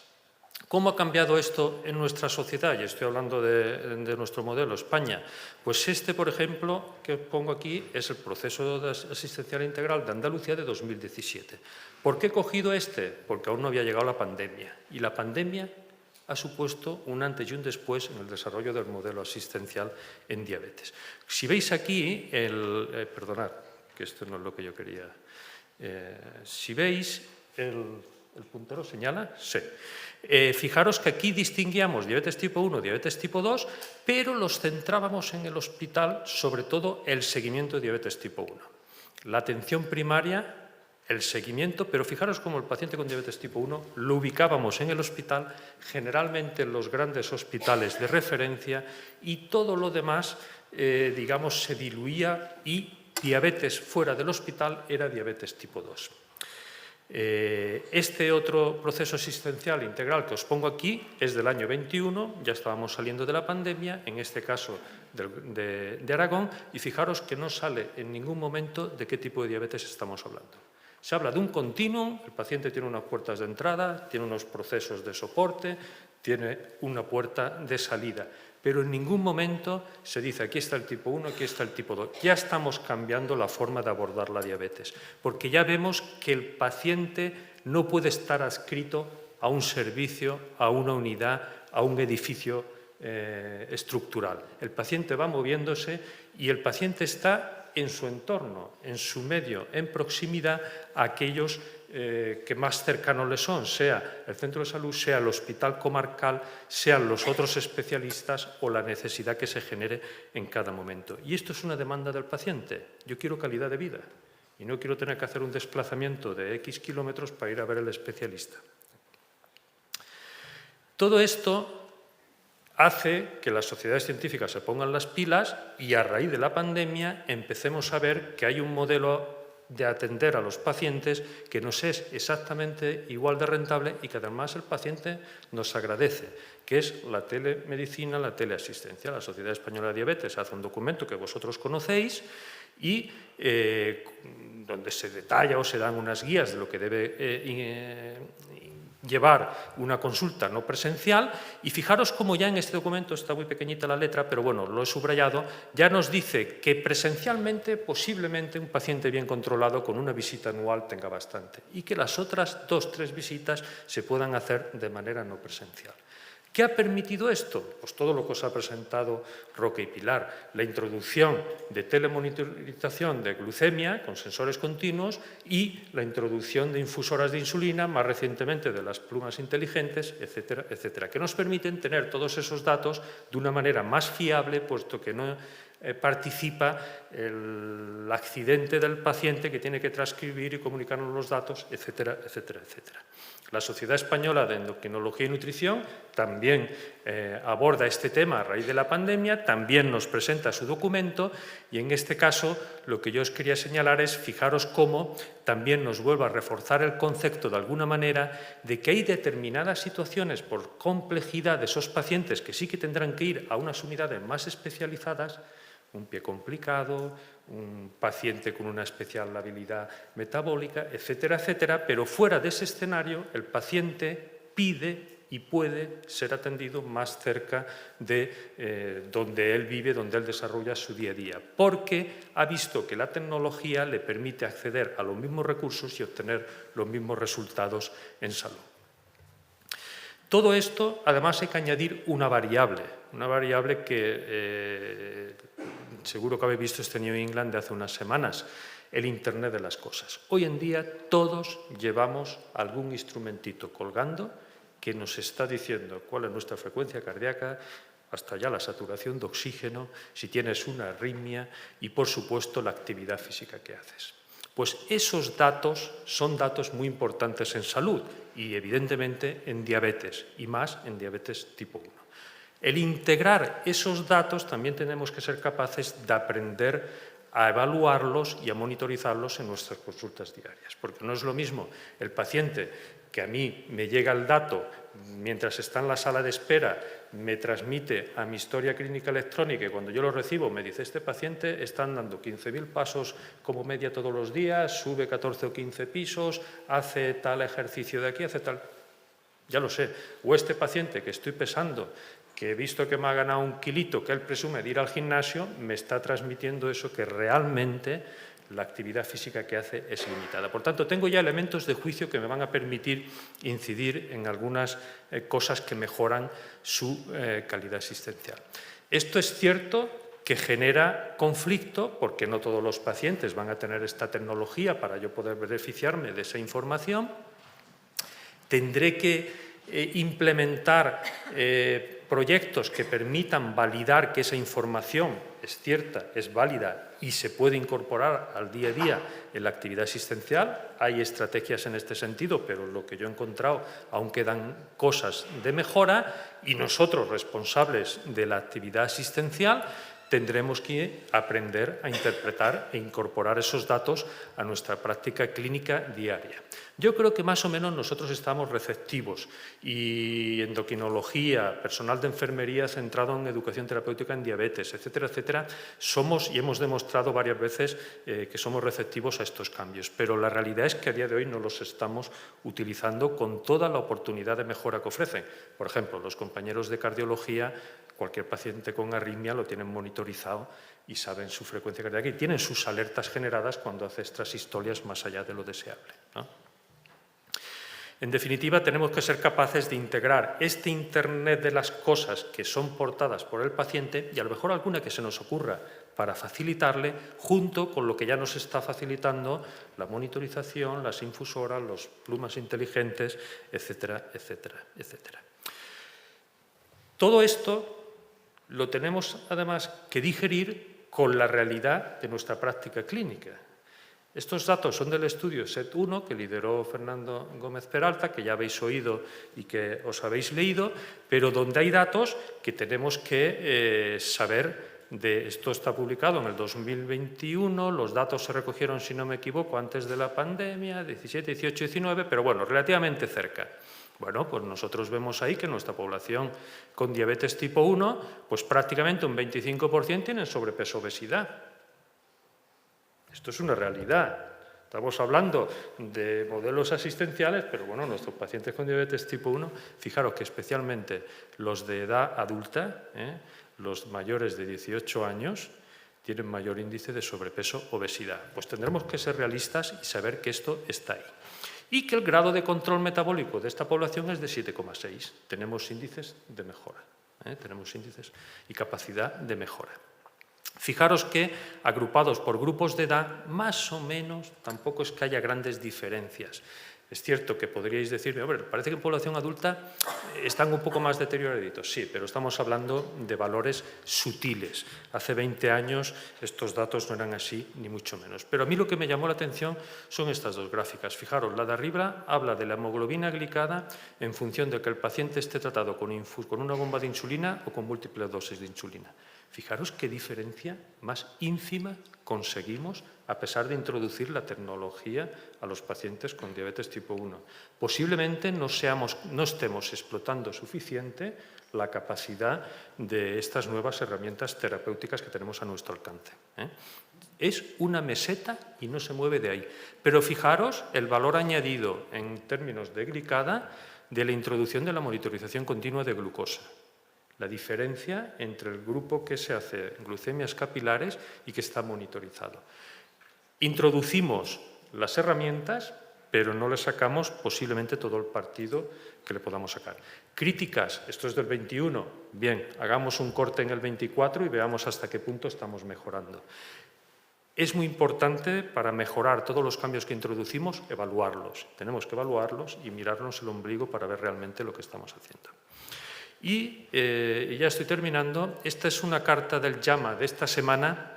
¿Cómo ha cambiado esto en nuestra sociedad? Y estoy hablando de nuestro modelo, España. Pues este, por ejemplo, que pongo aquí, es el proceso asistencial integral de Andalucía de 2017. ¿Por qué he cogido este? Porque aún no había llegado la pandemia. Y la pandemia ha supuesto un antes y un después en el desarrollo del modelo asistencial en diabetes. Si veis aquí, perdonad, que esto no es lo que yo quería. Si veis, ¿el puntero señala? Sí. Fijaros que aquí distinguíamos diabetes tipo 1, diabetes tipo 2, pero los centrábamos en el hospital, sobre todo el seguimiento de diabetes tipo 1. La atención primaria el seguimiento, pero fijaros cómo el paciente con diabetes tipo 1 lo ubicábamos en el hospital, generalmente en los grandes hospitales de referencia, y todo lo demás, digamos, se diluía y diabetes fuera del hospital era diabetes tipo 2. Este otro proceso asistencial integral que os pongo aquí es del año 21, ya estábamos saliendo de la pandemia, en este caso de Aragón, y fijaros que no sale en ningún momento de qué tipo de diabetes estamos hablando. Se habla de un continuum, el paciente tiene unas puertas de entrada, tiene unos procesos de soporte, tiene una puerta de salida, pero en ningún momento se dice aquí está el tipo 1, aquí está el tipo 2. Ya estamos cambiando la forma de abordar la diabetes, porque ya vemos que el paciente no puede estar adscrito a un servicio, a una unidad, a un edificio estructural. El paciente va moviéndose y el paciente está en su entorno, en su medio, en proximidad a aquellos que más cercanos le son, sea el centro de salud, sea el hospital comarcal, sean los otros especialistas o la necesidad que se genere en cada momento. Y esto es una demanda del paciente. Yo quiero calidad de vida y no quiero tener que hacer un desplazamiento de X kilómetros para ir a ver al especialista. Todo esto hace que las sociedades científicas se pongan las pilas y a raíz de la pandemia empecemos a ver que hay un modelo de atender a los pacientes que nos es exactamente igual de rentable y que además el paciente nos agradece, que es la telemedicina, la teleasistencia. La Sociedad Española de Diabetes hace un documento que vosotros conocéis y donde se detalla o se dan unas guías de lo que debe llevar una consulta no presencial, y fijaros cómo ya en este documento, está muy pequeñita la letra, pero bueno, lo he subrayado, ya nos dice que presencialmente posiblemente un paciente bien controlado con una visita anual tenga bastante y que las otras 2 o 3 visitas se puedan hacer de manera no presencial. ¿Qué ha permitido esto? Pues todo lo que os ha presentado Roque y Pilar, la introducción de telemonitorización de glucemia con sensores continuos y la introducción de infusoras de insulina, más recientemente de las plumas inteligentes, etcétera, etcétera, que nos permiten tener todos esos datos de una manera más fiable, puesto que no participa el accidente del paciente que tiene que transcribir y comunicarnos los datos, etcétera, etcétera, etcétera. La Sociedad Española de Endocrinología y Nutrición también aborda este tema a raíz de la pandemia, también nos presenta su documento y en este caso lo que yo os quería señalar es, fijaros cómo también nos vuelve a reforzar el concepto de alguna manera de que hay determinadas situaciones por complejidad de esos pacientes que sí que tendrán que ir a unas unidades más especializadas, un pie complicado, un paciente con una especial labilidad metabólica, etcétera, etcétera, pero fuera de ese escenario el paciente pide y puede ser atendido más cerca de donde él vive, donde él desarrolla su día a día, porque ha visto que la tecnología le permite acceder a los mismos recursos y obtener los mismos resultados en salud. Todo esto, además, hay que añadir una variable que seguro que habéis visto este New England de hace unas semanas, el Internet de las cosas. Hoy en día todos llevamos algún instrumentito colgando que nos está diciendo cuál es nuestra frecuencia cardíaca, hasta ya la saturación de oxígeno, si tienes una arritmia y, por supuesto, la actividad física que haces. Pues esos datos son datos muy importantes en salud y, evidentemente, en diabetes, y más en diabetes tipo 1. El integrar esos datos también tenemos que ser capaces de aprender a evaluarlos y a monitorizarlos en nuestras consultas diarias, porque no es lo mismo el paciente que a mí me llega el dato mientras está en la sala de espera, me transmite a mi historia clínica electrónica y cuando yo lo recibo me dice este paciente está andando 15.000 pasos como media todos los días, sube 14 o 15 pisos, hace tal ejercicio de aquí, hace tal... Ya lo sé. O este paciente que estoy pesando, que he visto que me ha ganado un kilito que él presume de ir al gimnasio, me está transmitiendo eso que realmente la actividad física que hace es limitada. Por tanto, tengo ya elementos de juicio que me van a permitir incidir en algunas cosas que mejoran su calidad asistencial. Esto es cierto que genera conflicto, porque no todos los pacientes van a tener esta tecnología para yo poder beneficiarme de esa información. Tendré que implementar proyectos que permitan validar que esa información es cierta, es válida y se puede incorporar al día a día en la actividad asistencial. Hay estrategias en este sentido, pero lo que yo he encontrado, aún quedan cosas de mejora y nosotros, responsables de la actividad asistencial, tendremos que aprender a interpretar e incorporar esos datos a nuestra práctica clínica diaria. Yo creo que más o menos nosotros estamos receptivos y endocrinología, personal de enfermería centrado en educación terapéutica en diabetes, etcétera, etcétera, somos y hemos demostrado varias veces que somos receptivos a estos cambios. Pero la realidad es que a día de hoy no los estamos utilizando con toda la oportunidad de mejora que ofrecen. Por ejemplo, los compañeros de cardiología, cualquier paciente con arritmia lo tienen monitorizado y saben su frecuencia cardíaca y tienen sus alertas generadas cuando hace extrasistolias más allá de lo deseable, ¿no? En definitiva, tenemos que ser capaces de integrar este Internet de las cosas que son portadas por el paciente y a lo mejor alguna que se nos ocurra para facilitarle, junto con lo que ya nos está facilitando la monitorización, las infusoras, los plumas inteligentes, etcétera, etcétera, etcétera. Todo esto lo tenemos además que digerir con la realidad de nuestra práctica clínica. Estos datos son del estudio SET1 que lideró Fernando Gómez Peralta, que ya habéis oído y que os habéis leído, pero donde hay datos que tenemos que saber. Esto está publicado en el 2021, los datos se recogieron, si no me equivoco, antes de la pandemia, 17, 18, 19, pero bueno, relativamente cerca. Bueno, pues nosotros vemos ahí que nuestra población con diabetes tipo 1, pues prácticamente un 25% tienen sobrepeso, obesidad. Esto es una realidad. Estamos hablando de modelos asistenciales, pero bueno, nuestros pacientes con diabetes tipo 1, fijaros que especialmente los de edad adulta, los mayores de 18 años, tienen mayor índice de sobrepeso, obesidad. Pues tendremos que ser realistas y saber que esto está ahí. Y que el grado de control metabólico de esta población es de 7,6. Tenemos índices de mejora, tenemos índices y capacidad de mejora. Fijaros que, agrupados por grupos de edad, más o menos, tampoco es que haya grandes diferencias. Es cierto que podríais decirme, hombre, parece que en población adulta están un poco más deterioraditos. Sí, pero estamos hablando de valores sutiles. Hace 20 años estos datos no eran así, ni mucho menos. Pero a mí lo que me llamó la atención son estas dos gráficas. Fijaros, la de arriba habla de la hemoglobina glicada en función de que el paciente esté tratado con una bomba de insulina o con múltiples dosis de insulina. Fijaros qué diferencia más ínfima conseguimos a pesar de introducir la tecnología a los pacientes con diabetes tipo 1. Posiblemente no estemos explotando suficiente la capacidad de estas nuevas herramientas terapéuticas que tenemos a nuestro alcance. Es una meseta y no se mueve de ahí. Pero fijaros el valor añadido en términos de glicada de la introducción de la monitorización continua de glucosa. La diferencia entre el grupo que se hace glucemias capilares y que está monitorizado. Introducimos las herramientas, pero no le sacamos posiblemente todo el partido que le podamos sacar. Críticas, esto es del 21, bien, hagamos un corte en el 24 y veamos hasta qué punto estamos mejorando. Es muy importante para mejorar todos los cambios que introducimos, evaluarlos. Tenemos que evaluarlos y mirarnos el ombligo para ver realmente lo que estamos haciendo. Y ya estoy terminando. Esta es una carta del JAMA de esta semana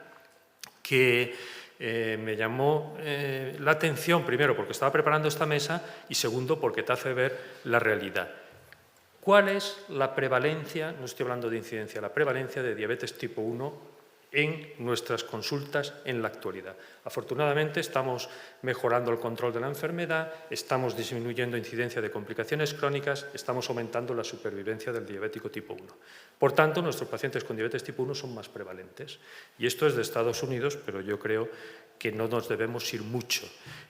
que me llamó la atención, primero porque estaba preparando esta mesa y segundo porque te hace ver la realidad. ¿Cuál es la prevalencia, no estoy hablando de incidencia, la prevalencia de diabetes tipo 1 en nuestras consultas en la actualidad? Afortunadamente estamos mejorando el control de la enfermedad, estamos disminuyendo incidencia de complicaciones crónicas, estamos aumentando la supervivencia del diabético tipo 1. Por tanto, nuestros pacientes con diabetes tipo 1 son más prevalentes. Y esto es de Estados Unidos, pero yo creo que no nos debemos ir mucho.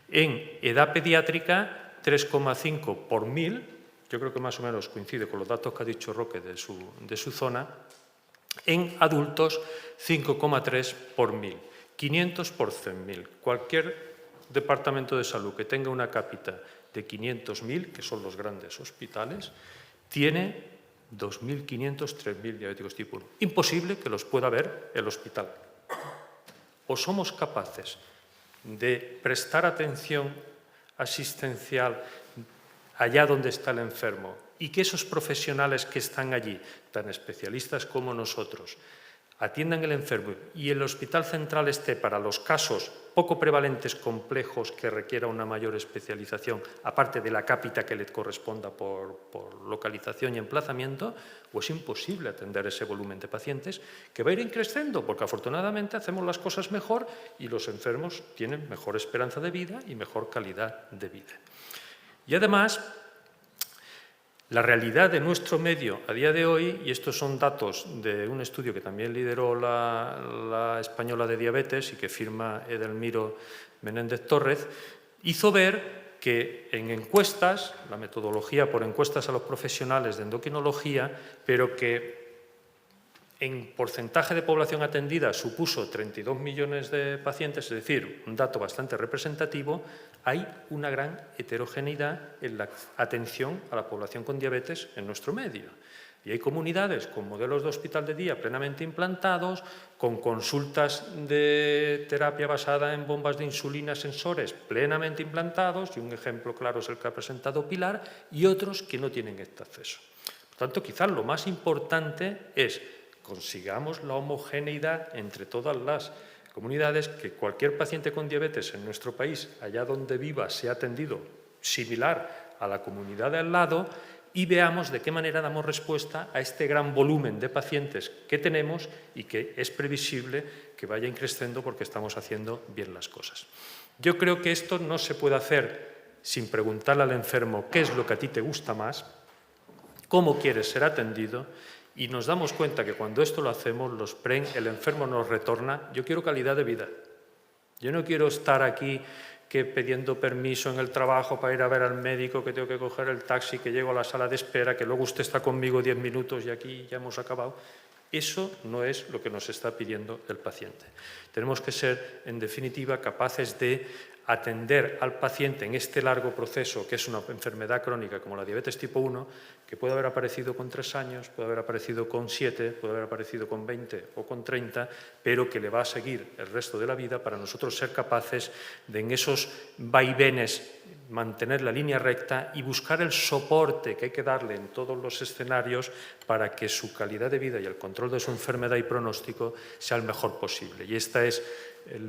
En edad pediátrica, 3,5 por 1000, yo creo que más o menos coincide con los datos que ha dicho Roque de su zona. En adultos, 5,3 por 1000, 500 por 100.000. Cualquier departamento de salud que tenga una cápita de 500.000, que son los grandes hospitales, tiene 2.500, 3.000 diabéticos tipo 1. Imposible que los pueda ver el hospital. O somos capaces de prestar atención asistencial allá donde está el enfermo y que esos profesionales que están allí, tan especialistas como nosotros, atiendan el enfermo y el hospital central esté para los casos poco prevalentes, complejos, que requiera una mayor especialización, aparte de la cápita que le corresponda por localización y emplazamiento, o es imposible atender ese volumen de pacientes que va a ir creciendo, porque afortunadamente hacemos las cosas mejor y los enfermos tienen mejor esperanza de vida y mejor calidad de vida. Y además, la realidad de nuestro medio a día de hoy, y estos son datos de un estudio que también lideró la Española de Diabetes y que firma Edelmiro Menéndez Torres, hizo ver que en encuestas, la metodología por encuestas a los profesionales de endocrinología, pero que en porcentaje de población atendida supuso 32 millones de pacientes, es decir, un dato bastante representativo, hay una gran heterogeneidad en la atención a la población con diabetes en nuestro medio. Y hay comunidades con modelos de hospital de día plenamente implantados, con consultas de terapia basada en bombas de insulina sensores plenamente implantados, y un ejemplo claro es el que ha presentado Pilar, y otros que no tienen este acceso. Por tanto, quizás lo más importante es consigamos la homogeneidad entre todas las comunidades, que cualquier paciente con diabetes en nuestro país, allá donde viva, sea atendido similar a la comunidad de al lado, y veamos de qué manera damos respuesta a este gran volumen de pacientes que tenemos y que es previsible que vaya creciendo porque estamos haciendo bien las cosas. Yo creo que esto no se puede hacer sin preguntarle al enfermo qué es lo que a ti te gusta más, cómo quieres ser atendido. Y nos damos cuenta que cuando esto lo hacemos, los PREN, el enfermo nos retorna, yo quiero calidad de vida. Yo no quiero estar aquí pidiendo permiso en el trabajo para ir a ver al médico, que tengo que coger el taxi, que llego a la sala de espera, que luego usted está conmigo 10 minutos y aquí ya hemos acabado. Eso no es lo que nos está pidiendo el paciente. Tenemos que ser, en definitiva, capaces de atender al paciente en este largo proceso, que es una enfermedad crónica como la diabetes tipo 1, que puede haber aparecido con 3 años, puede haber aparecido con 7, puede haber aparecido con 20 o con 30, pero que le va a seguir el resto de la vida para nosotros ser capaces de, en esos vaivenes, mantener la línea recta y buscar el soporte que hay que darle en todos los escenarios para que su calidad de vida y el control de su enfermedad y pronóstico sea el mejor posible. Y esta es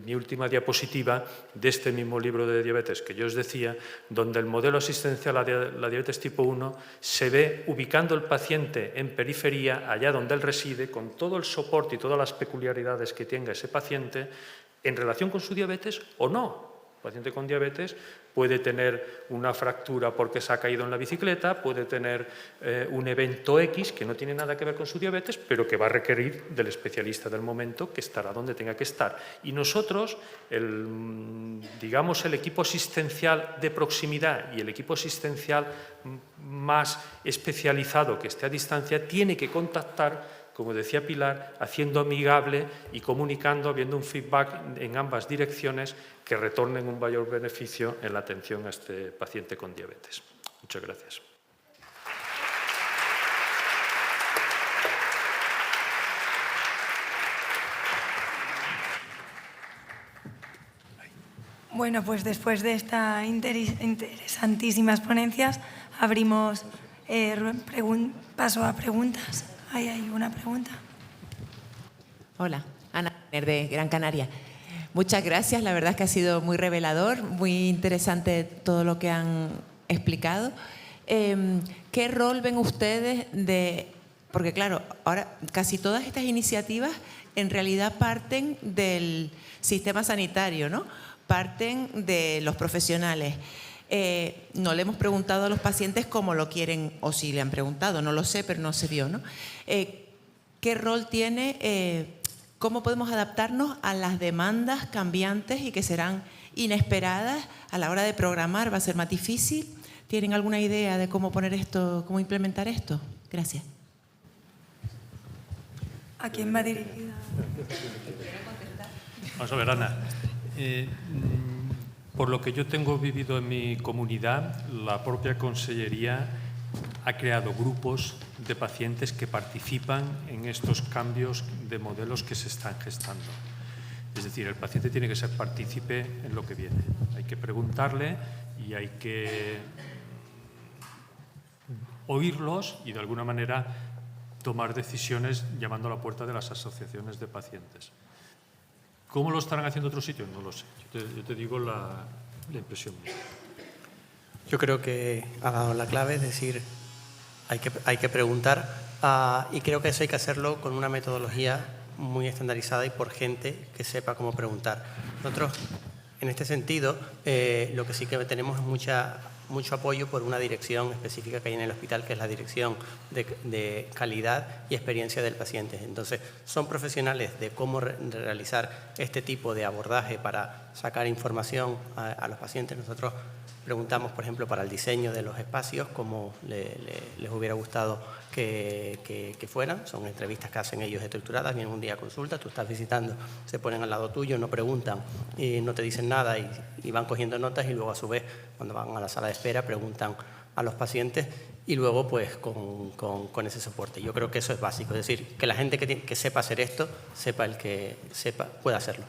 mi última diapositiva de este mismo libro de diabetes que yo os decía, donde el modelo asistencial a la diabetes tipo 1 se ve ubicando el paciente en periferia, allá donde él reside, con todo el soporte y todas las peculiaridades que tenga ese paciente en relación con su diabetes o no. El paciente con diabetes puede tener una fractura porque se ha caído en la bicicleta, puede tener un evento X que no tiene nada que ver con su diabetes, pero que va a requerir del especialista del momento, que estará donde tenga que estar. Y nosotros, digamos, el equipo asistencial de proximidad y el equipo asistencial más especializado que esté a distancia, tiene que contactar, como decía Pilar, haciendo amigable y comunicando, habiendo un feedback en ambas direcciones que retornen un mayor beneficio en la atención a este paciente con diabetes. Muchas gracias. Bueno, pues después de estas interesantísimas ponencias, abrimos paso a preguntas. Ahí hay una pregunta. Hola, Ana de Gran Canaria. Muchas gracias, la verdad es que ha sido muy revelador, muy interesante todo lo que han explicado. ¿Qué rol ven ustedes porque claro, ahora casi todas estas iniciativas en realidad parten del sistema sanitario, ¿no? Parten de los profesionales. No le hemos preguntado a los pacientes cómo lo quieren, o si le han preguntado, no lo sé, pero no se vio, ¿no? ¿Qué rol tiene, cómo podemos adaptarnos a las demandas cambiantes y que serán inesperadas a la hora de programar? ¿Va a ser más difícil? ¿Tienen alguna idea de cómo poner esto, cómo implementar esto? Gracias. ¿A quién va dirigida? Vamos a ver, Ana. Por lo que yo tengo vivido en mi comunidad, la propia Consellería ha creado grupos de pacientes que participan en estos cambios de modelos que se están gestando. Es decir, el paciente tiene que ser partícipe en lo que viene. Hay que preguntarle y hay que oírlos y de alguna manera tomar decisiones llamando a la puerta de las asociaciones de pacientes. ¿Cómo lo estarán haciendo otros sitios? No lo sé. Yo te digo la impresión mía. Yo creo que ha dado la clave, es decir, hay que preguntar y creo que eso hay que hacerlo con una metodología muy estandarizada y por gente que sepa cómo preguntar. Nosotros, en este sentido, lo que sí que tenemos es mucho apoyo por una dirección específica que hay en el hospital, que es la dirección de calidad y experiencia del paciente. Entonces, son profesionales de cómo realizar este tipo de abordaje para sacar información a los pacientes. Nosotros preguntamos, por ejemplo, para el diseño de los espacios, cómo les hubiera gustado que fueran. Son entrevistas que hacen ellos estructuradas, vienen un día a consulta, tú estás visitando, se ponen al lado tuyo, no preguntan y no te dicen nada y van cogiendo notas y luego a su vez, cuando van a la sala de espera, preguntan a los pacientes y luego pues con ese soporte. Yo creo que eso es básico, es decir, que la gente que sepa hacer esto, pueda hacerlo.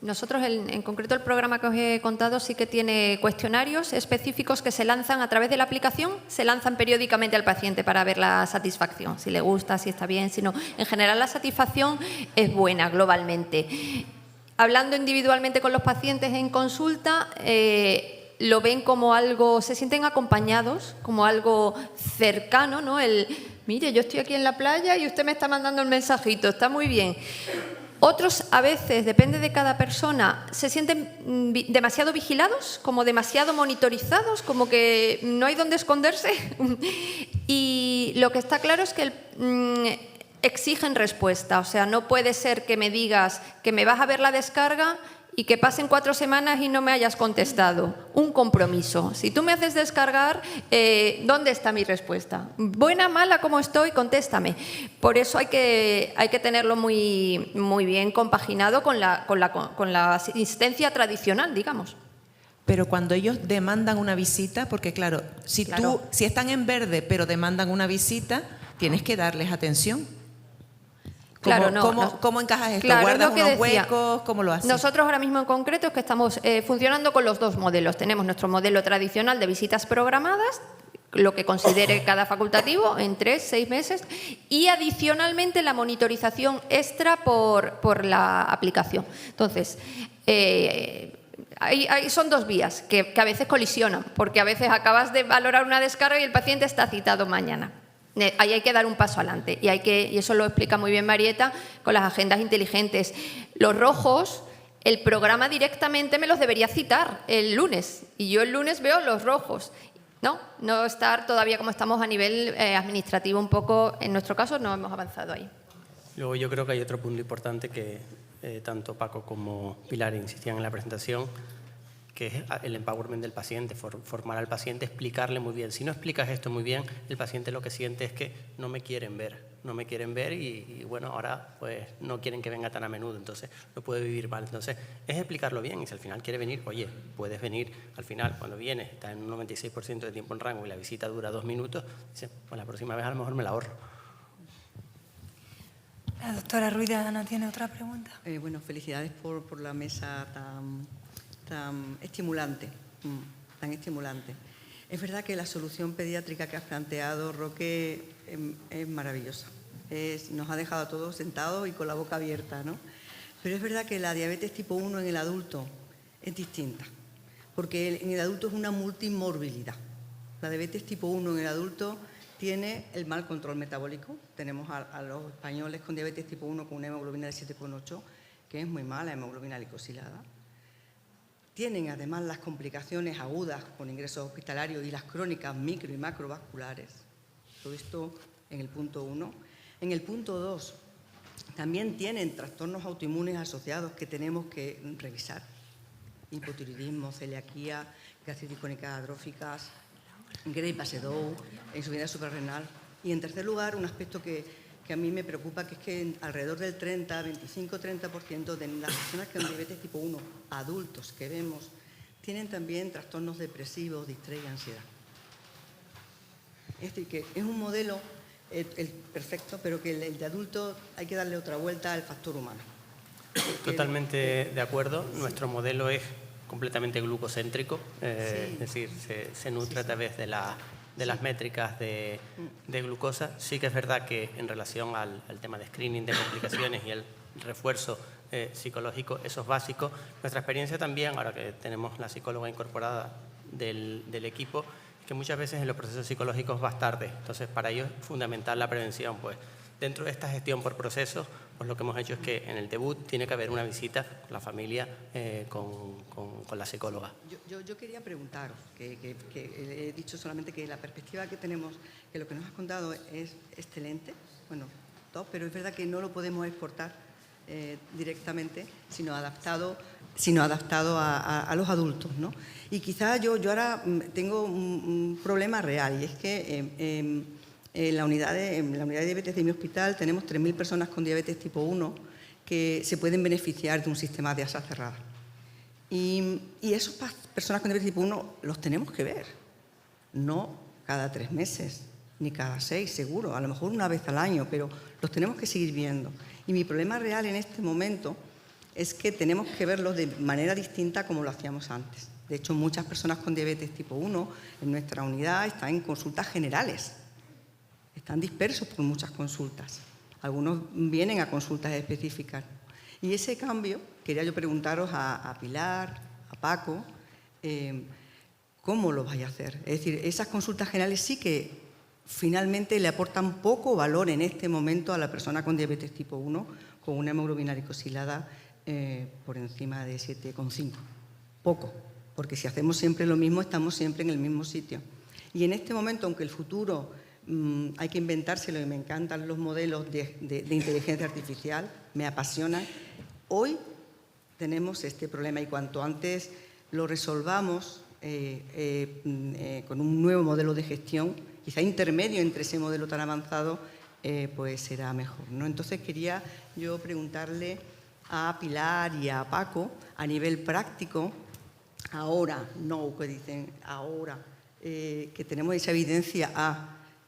Nosotros, en concreto, el programa que os he contado sí que tiene cuestionarios específicos que se lanzan a través de la aplicación, se lanzan periódicamente al paciente para ver la satisfacción, si le gusta, si está bien, si no. En general, la satisfacción es buena globalmente. Hablando individualmente con los pacientes en consulta, lo ven como algo, se sienten acompañados, como algo cercano, ¿no? Mire, yo estoy aquí en la playa y usted me está mandando el mensajito, está muy bien. Otros, a veces, depende de cada persona, se sienten demasiado vigilados, como demasiado monitorizados, como que no hay dónde esconderse. Y lo que está claro es que exigen respuesta. O sea, no puede ser que me digas que me vas a ver la descarga y que pasen 4 semanas y no me hayas contestado. Un compromiso. Si tú me haces descargar, ¿dónde está mi respuesta? Buena, mala, ¿cómo estoy? Contéstame. Por eso hay que tenerlo muy, muy bien compaginado con la asistencia tradicional, digamos. Pero cuando ellos demandan una visita, porque claro, si están en verde pero demandan una visita, tienes que darles atención. Claro, ¿Cómo encajas esto? Claro, ¿Guardas lo que unos decía. huecos? ¿Cómo lo haces? Nosotros ahora mismo en concreto es que estamos funcionando con los 2 modelos. Tenemos nuestro modelo tradicional de visitas programadas, lo que considere cada facultativo en 3-6 meses, y adicionalmente la monitorización extra por la aplicación. Entonces, son 2 vías que a veces colisionan, porque a veces acabas de valorar una descarga y el paciente está citado mañana. Ahí hay que dar un paso adelante y eso lo explica muy bien Marieta con las agendas inteligentes. Los rojos, el programa directamente me los debería citar el lunes y yo el lunes veo los rojos. No estar todavía como estamos a nivel administrativo un poco, en nuestro caso no hemos avanzado ahí. Luego yo creo que hay otro punto importante que tanto Paco como Pilar insistían en la presentación, que es el empowerment del paciente, formar al paciente, explicarle muy bien. Si no explicas esto muy bien, el paciente lo que siente es que no me quieren ver y bueno, ahora pues no quieren que venga tan a menudo, entonces lo puede vivir mal. Entonces es explicarlo bien y si al final quiere venir, oye, puedes venir al final, cuando vienes, está en un 96% de tiempo en rango y la visita dura 2 minutos, dice, pues la próxima vez a lo mejor me la ahorro. La doctora Ruiz de Adana tiene otra pregunta. Bueno, felicidades por la mesa tan estimulante, Es verdad que la solución pediátrica que has planteado, Roque, es maravillosa. Nos ha dejado a todos sentados y con la boca abierta, ¿no? Pero es verdad que la diabetes tipo 1 en el adulto es distinta, porque en el adulto es una multimorbilidad. La diabetes tipo 1 en el adulto tiene el mal control metabólico. Tenemos a los españoles con diabetes tipo 1 con una hemoglobina de 7,8, que es muy mala, hemoglobina glicosilada. Tienen además las complicaciones agudas con ingresos hospitalarios y las crónicas micro y macrovasculares. Todo esto en el punto 1. En el punto 2 también tienen trastornos autoinmunes asociados que tenemos que revisar. Hipotiroidismo, celiaquía, gastritis crónicas atróficas, Gray-Basedow, insuficiencia suprarrenal. Y en tercer lugar, un aspecto que a mí me preocupa, que es que alrededor del 25-30% de las personas que con diabetes tipo 1, adultos que vemos, tienen también trastornos depresivos, distrés y ansiedad. Es decir, que es un modelo perfecto, pero que el de adulto hay que darle otra vuelta al factor humano. Totalmente de acuerdo. Nuestro modelo es completamente glucocéntrico, es decir, se nutre a través de la de las métricas de glucosa. Sí que es verdad que en relación al tema de screening de complicaciones y el refuerzo psicológico, eso es básico. Nuestra experiencia también, ahora que tenemos la psicóloga incorporada del equipo, es que muchas veces en los procesos psicológicos vas tarde. Entonces, para ello es fundamental la prevención. Pues dentro de esta gestión por procesos, pues lo que hemos hecho es que en el debut tiene que haber una visita con la familia, con la psicóloga. Yo quería preguntaros, que he dicho solamente que la perspectiva que tenemos, que lo que nos has contado es excelente, bueno, todo, pero es verdad que no lo podemos exportar directamente, sino adaptado a los adultos, ¿no? Y quizá yo ahora tengo un problema real, y es que en la unidad de diabetes de mi hospital tenemos 3.000 personas con diabetes tipo 1 que se pueden beneficiar de un sistema de asa cerrada. Y esas personas con diabetes tipo 1 los tenemos que ver, no cada 3 meses, ni cada 6 seguro, a lo mejor una vez al año, pero los tenemos que seguir viendo. Y mi problema real en este momento es que tenemos que verlos de manera distinta como lo hacíamos antes. De hecho, muchas personas con diabetes tipo 1 en nuestra unidad están en consultas generales. Están dispersos por muchas consultas. Algunos vienen a consultas específicas. Y ese cambio, quería yo preguntaros a Pilar, a Paco, ¿cómo lo vais a hacer? Es decir, esas consultas generales sí que finalmente le aportan poco valor en este momento a la persona con diabetes tipo 1 con una hemoglobina glicosilada por encima de 7,5. Poco, porque si hacemos siempre lo mismo, estamos siempre en el mismo sitio. Y en este momento, aunque el futuro hay que inventárselo, y me encantan los modelos de inteligencia artificial, me apasionan, hoy tenemos este problema y cuanto antes lo resolvamos con un nuevo modelo de gestión, quizá intermedio entre ese modelo tan avanzado, pues será mejor, ¿no? Entonces quería yo preguntarle a Pilar y a Paco, a nivel práctico, ahora, no que dicen ahora, que tenemos esa evidencia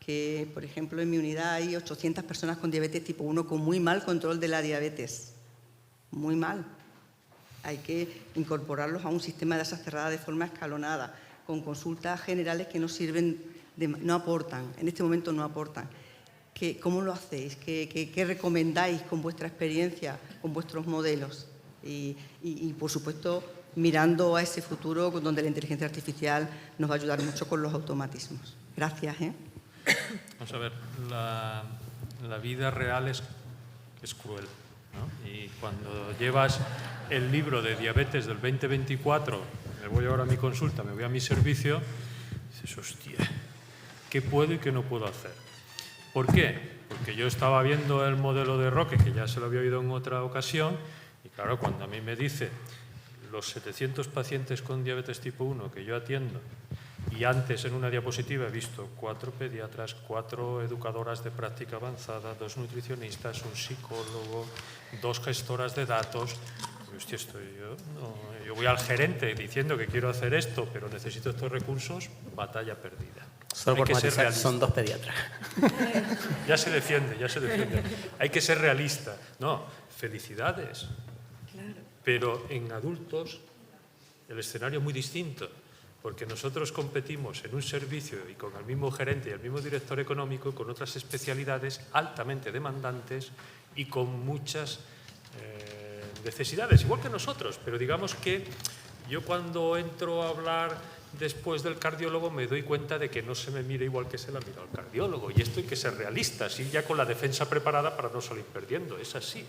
que, por ejemplo, en mi unidad hay 800 personas con diabetes tipo 1 con muy mal control de la diabetes, muy mal. Hay que incorporarlos a un sistema de asa cerrada de forma escalonada, con consultas generales que no sirven, no aportan, en este momento no aportan. ¿Cómo lo hacéis? ¿Qué recomendáis con vuestra experiencia, con vuestros modelos? Y, por supuesto, mirando a ese futuro donde la inteligencia artificial nos va a ayudar mucho con los automatismos. Gracias. Vamos a ver, la vida real es cruel, ¿no? Y cuando llevas el libro de diabetes del 2024, me voy ahora a mi consulta, me voy a mi servicio, dices, hostia, ¿qué puedo y qué no puedo hacer? ¿Por qué? Porque yo estaba viendo el modelo de Roque, que ya se lo había oído en otra ocasión, y claro, cuando a mí me dice los 700 pacientes con diabetes tipo 1 que yo atiendo, y antes en una diapositiva he visto 4 pediatras, 4 educadoras de práctica avanzada, 2 nutricionistas, un psicólogo, 2 gestoras de datos. Hostia, yo voy al gerente diciendo que quiero hacer esto, pero necesito estos recursos, batalla perdida. Solo por matizar, son 2 pediatras. Ya se defiende, ya se defiende. Hay que ser realista. No, felicidades. Claro. Pero en adultos el escenario es muy distinto, porque nosotros competimos en un servicio y con el mismo gerente y el mismo director económico con otras especialidades altamente demandantes y con muchas necesidades, igual que nosotros. Pero digamos que yo cuando entro a hablar después del cardiólogo me doy cuenta de que no se me mira igual que se la mira al cardiólogo, y esto hay que ser realistas y ya con la defensa preparada para no salir perdiendo, es así.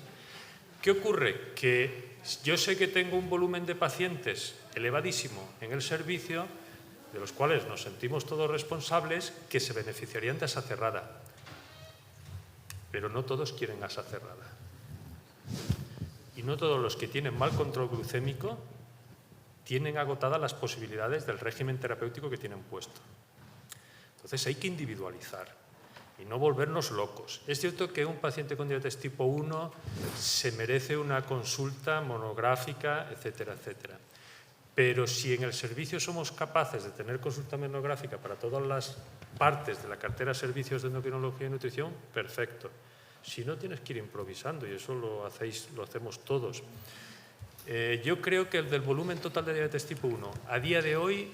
¿Qué ocurre? Que yo sé que tengo un volumen de pacientes elevadísimo en el servicio, de los cuales nos sentimos todos responsables, que se beneficiarían de asa cerrada. Pero no todos quieren asa cerrada. Y no todos los que tienen mal control glucémico tienen agotadas las posibilidades del régimen terapéutico que tienen puesto. Entonces hay que individualizar y no volvernos locos. Es cierto que un paciente con diabetes tipo 1 se merece una consulta monográfica, etcétera, etcétera. Pero si en el servicio somos capaces de tener consulta monográfica para todas las partes de la cartera de servicios de endocrinología y nutrición, perfecto. Si no, tienes que ir improvisando, y eso lo hacemos todos. Yo creo que el del volumen total de diabetes tipo 1, a día de hoy,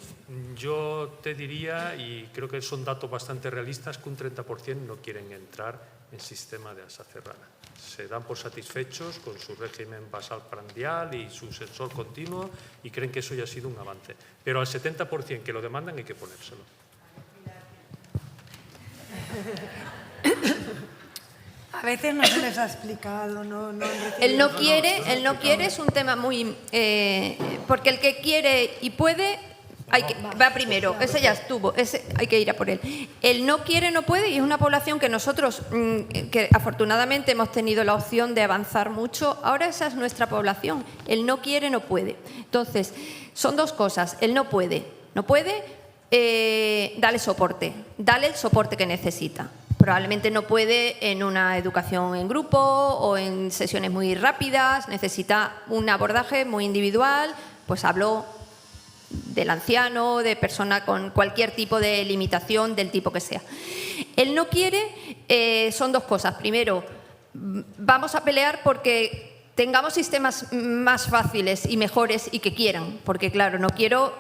yo te diría, y creo que son datos bastante realistas, que un 30% no quieren entrar en sistema de asa cerrada. Se dan por satisfechos con su régimen basal prandial y su sensor continuo y creen que eso ya ha sido un avance. Pero al 70% que lo demandan hay que ponérselo. A veces no se les ha explicado, El no quiere es un tema muy... porque el que quiere y puede va primero, ese ya estuvo, ese hay que ir a por él. El no quiere, no puede, y es una población que nosotros, que afortunadamente hemos tenido la opción de avanzar mucho, ahora esa es nuestra población. El no quiere, no puede. Entonces, son dos cosas. El no puede, dale soporte, dale el soporte que necesita. Probablemente no puede en una educación en grupo o en sesiones muy rápidas, necesita un abordaje muy individual, pues hablo del anciano, de persona con cualquier tipo de limitación, del tipo que sea. El no quiere son dos cosas. Primero, vamos a pelear porque tengamos sistemas más fáciles y mejores y que quieran, porque claro, no quiero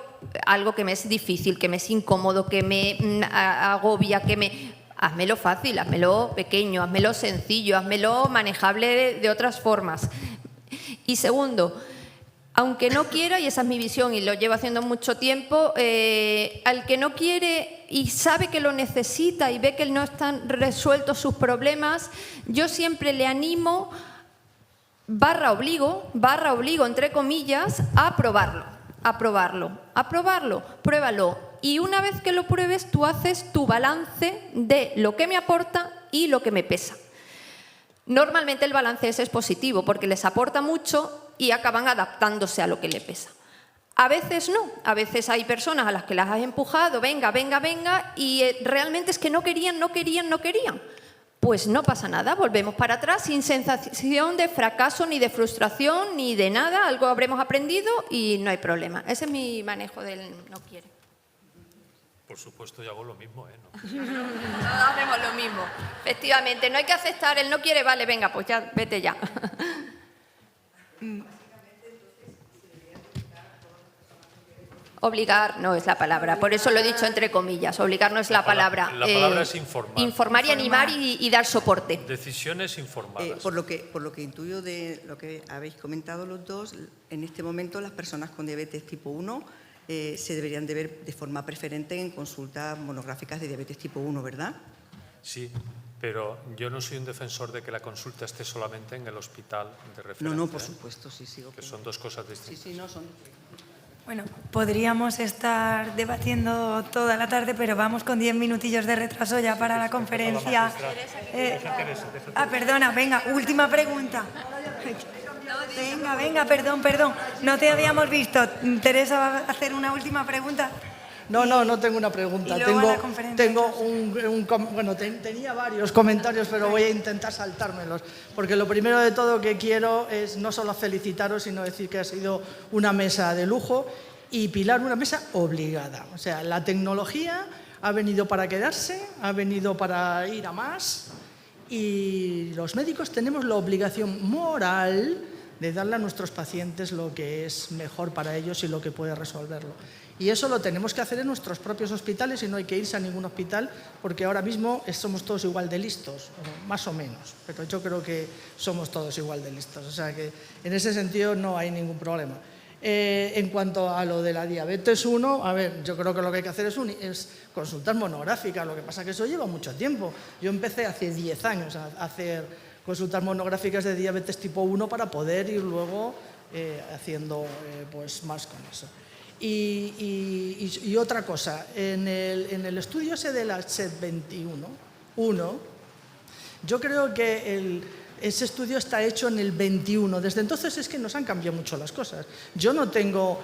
algo que me es difícil, que me es incómodo, que me agobia, que me... Házmelo fácil, házmelo pequeño, házmelo sencillo, házmelo manejable de otras formas. Y segundo, aunque no quiera, y esa es mi visión y lo llevo haciendo mucho tiempo, al que no quiere y sabe que lo necesita y ve que no están resueltos sus problemas, yo siempre le animo, barra obligo, entre comillas, a probarlo, pruébalo. Y una vez que lo pruebes, tú haces tu balance de lo que me aporta y lo que me pesa. Normalmente el balance es positivo porque les aporta mucho y acaban adaptándose a lo que le pesa. A veces no, a veces hay personas a las que las has empujado, venga, y realmente es que no querían. Pues no pasa nada, volvemos para atrás sin sensación de fracaso, ni de frustración, ni de nada, algo habremos aprendido y no hay problema. Ese es mi manejo del no quiere. Por supuesto, yo hago lo mismo, ¿no? Todos hacemos lo mismo. Efectivamente, no hay que aceptar el no quiere, vale, venga, pues ya, vete ya. Obligar no es la palabra, por eso lo he dicho entre comillas, obligar no es la palabra. La palabra es informar. Informar y animar y dar soporte. Decisiones informadas. Por lo que intuyo de lo que habéis comentado los dos, en este momento las personas con diabetes tipo 1 se deberían de ver de forma preferente en consultas monográficas de diabetes tipo 1, ¿verdad? Sí, pero yo no soy un defensor de que la consulta esté solamente en el hospital de referencia. No, por supuesto, sí. Que son dos cosas distintas. Sí, no son... Bueno, podríamos estar debatiendo toda la tarde, pero vamos con 10 minutillos de retraso ya para la conferencia. Perdona, venga, última pregunta. Venga, perdón. No te habíamos visto. Teresa va a hacer una última pregunta. No tengo una pregunta. Tenía varios comentarios, pero voy a intentar saltármelos. Porque lo primero de todo que quiero es no solo felicitaros, sino decir que ha sido una mesa de lujo y Pilar, una mesa obligada. O sea, la tecnología ha venido para quedarse, ha venido para ir a más y los médicos tenemos la obligación moral de darle a nuestros pacientes lo que es mejor para ellos y lo que puede resolverlo. Y eso lo tenemos que hacer en nuestros propios hospitales y no hay que irse a ningún hospital porque ahora mismo somos todos igual de listos, más o menos, pero yo creo que somos todos igual de listos, o sea que en ese sentido no hay ningún problema. En cuanto a lo de la diabetes 1, a ver, yo creo que lo que hay que hacer es consultas monográficas, lo que pasa es que eso lleva mucho tiempo. Yo empecé hace 10 años a hacer consultas monográficas de diabetes tipo 1 para poder ir luego haciendo pues más con eso. Y otra cosa, en el estudio ese de la SED21, yo creo que ese estudio está hecho en el 21. Desde entonces es que nos han cambiado mucho las cosas. Yo no tengo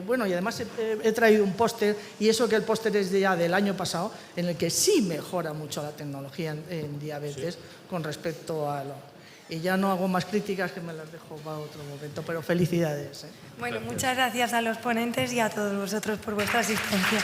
bueno, y además he traído un póster, y eso que el póster es ya del año pasado, en el que sí mejora mucho la tecnología en diabetes con respecto a lo... Y ya no hago más críticas, que me las dejo para otro momento, pero felicidades. Bueno, muchas gracias a los ponentes y a todos vosotros por vuestra asistencia.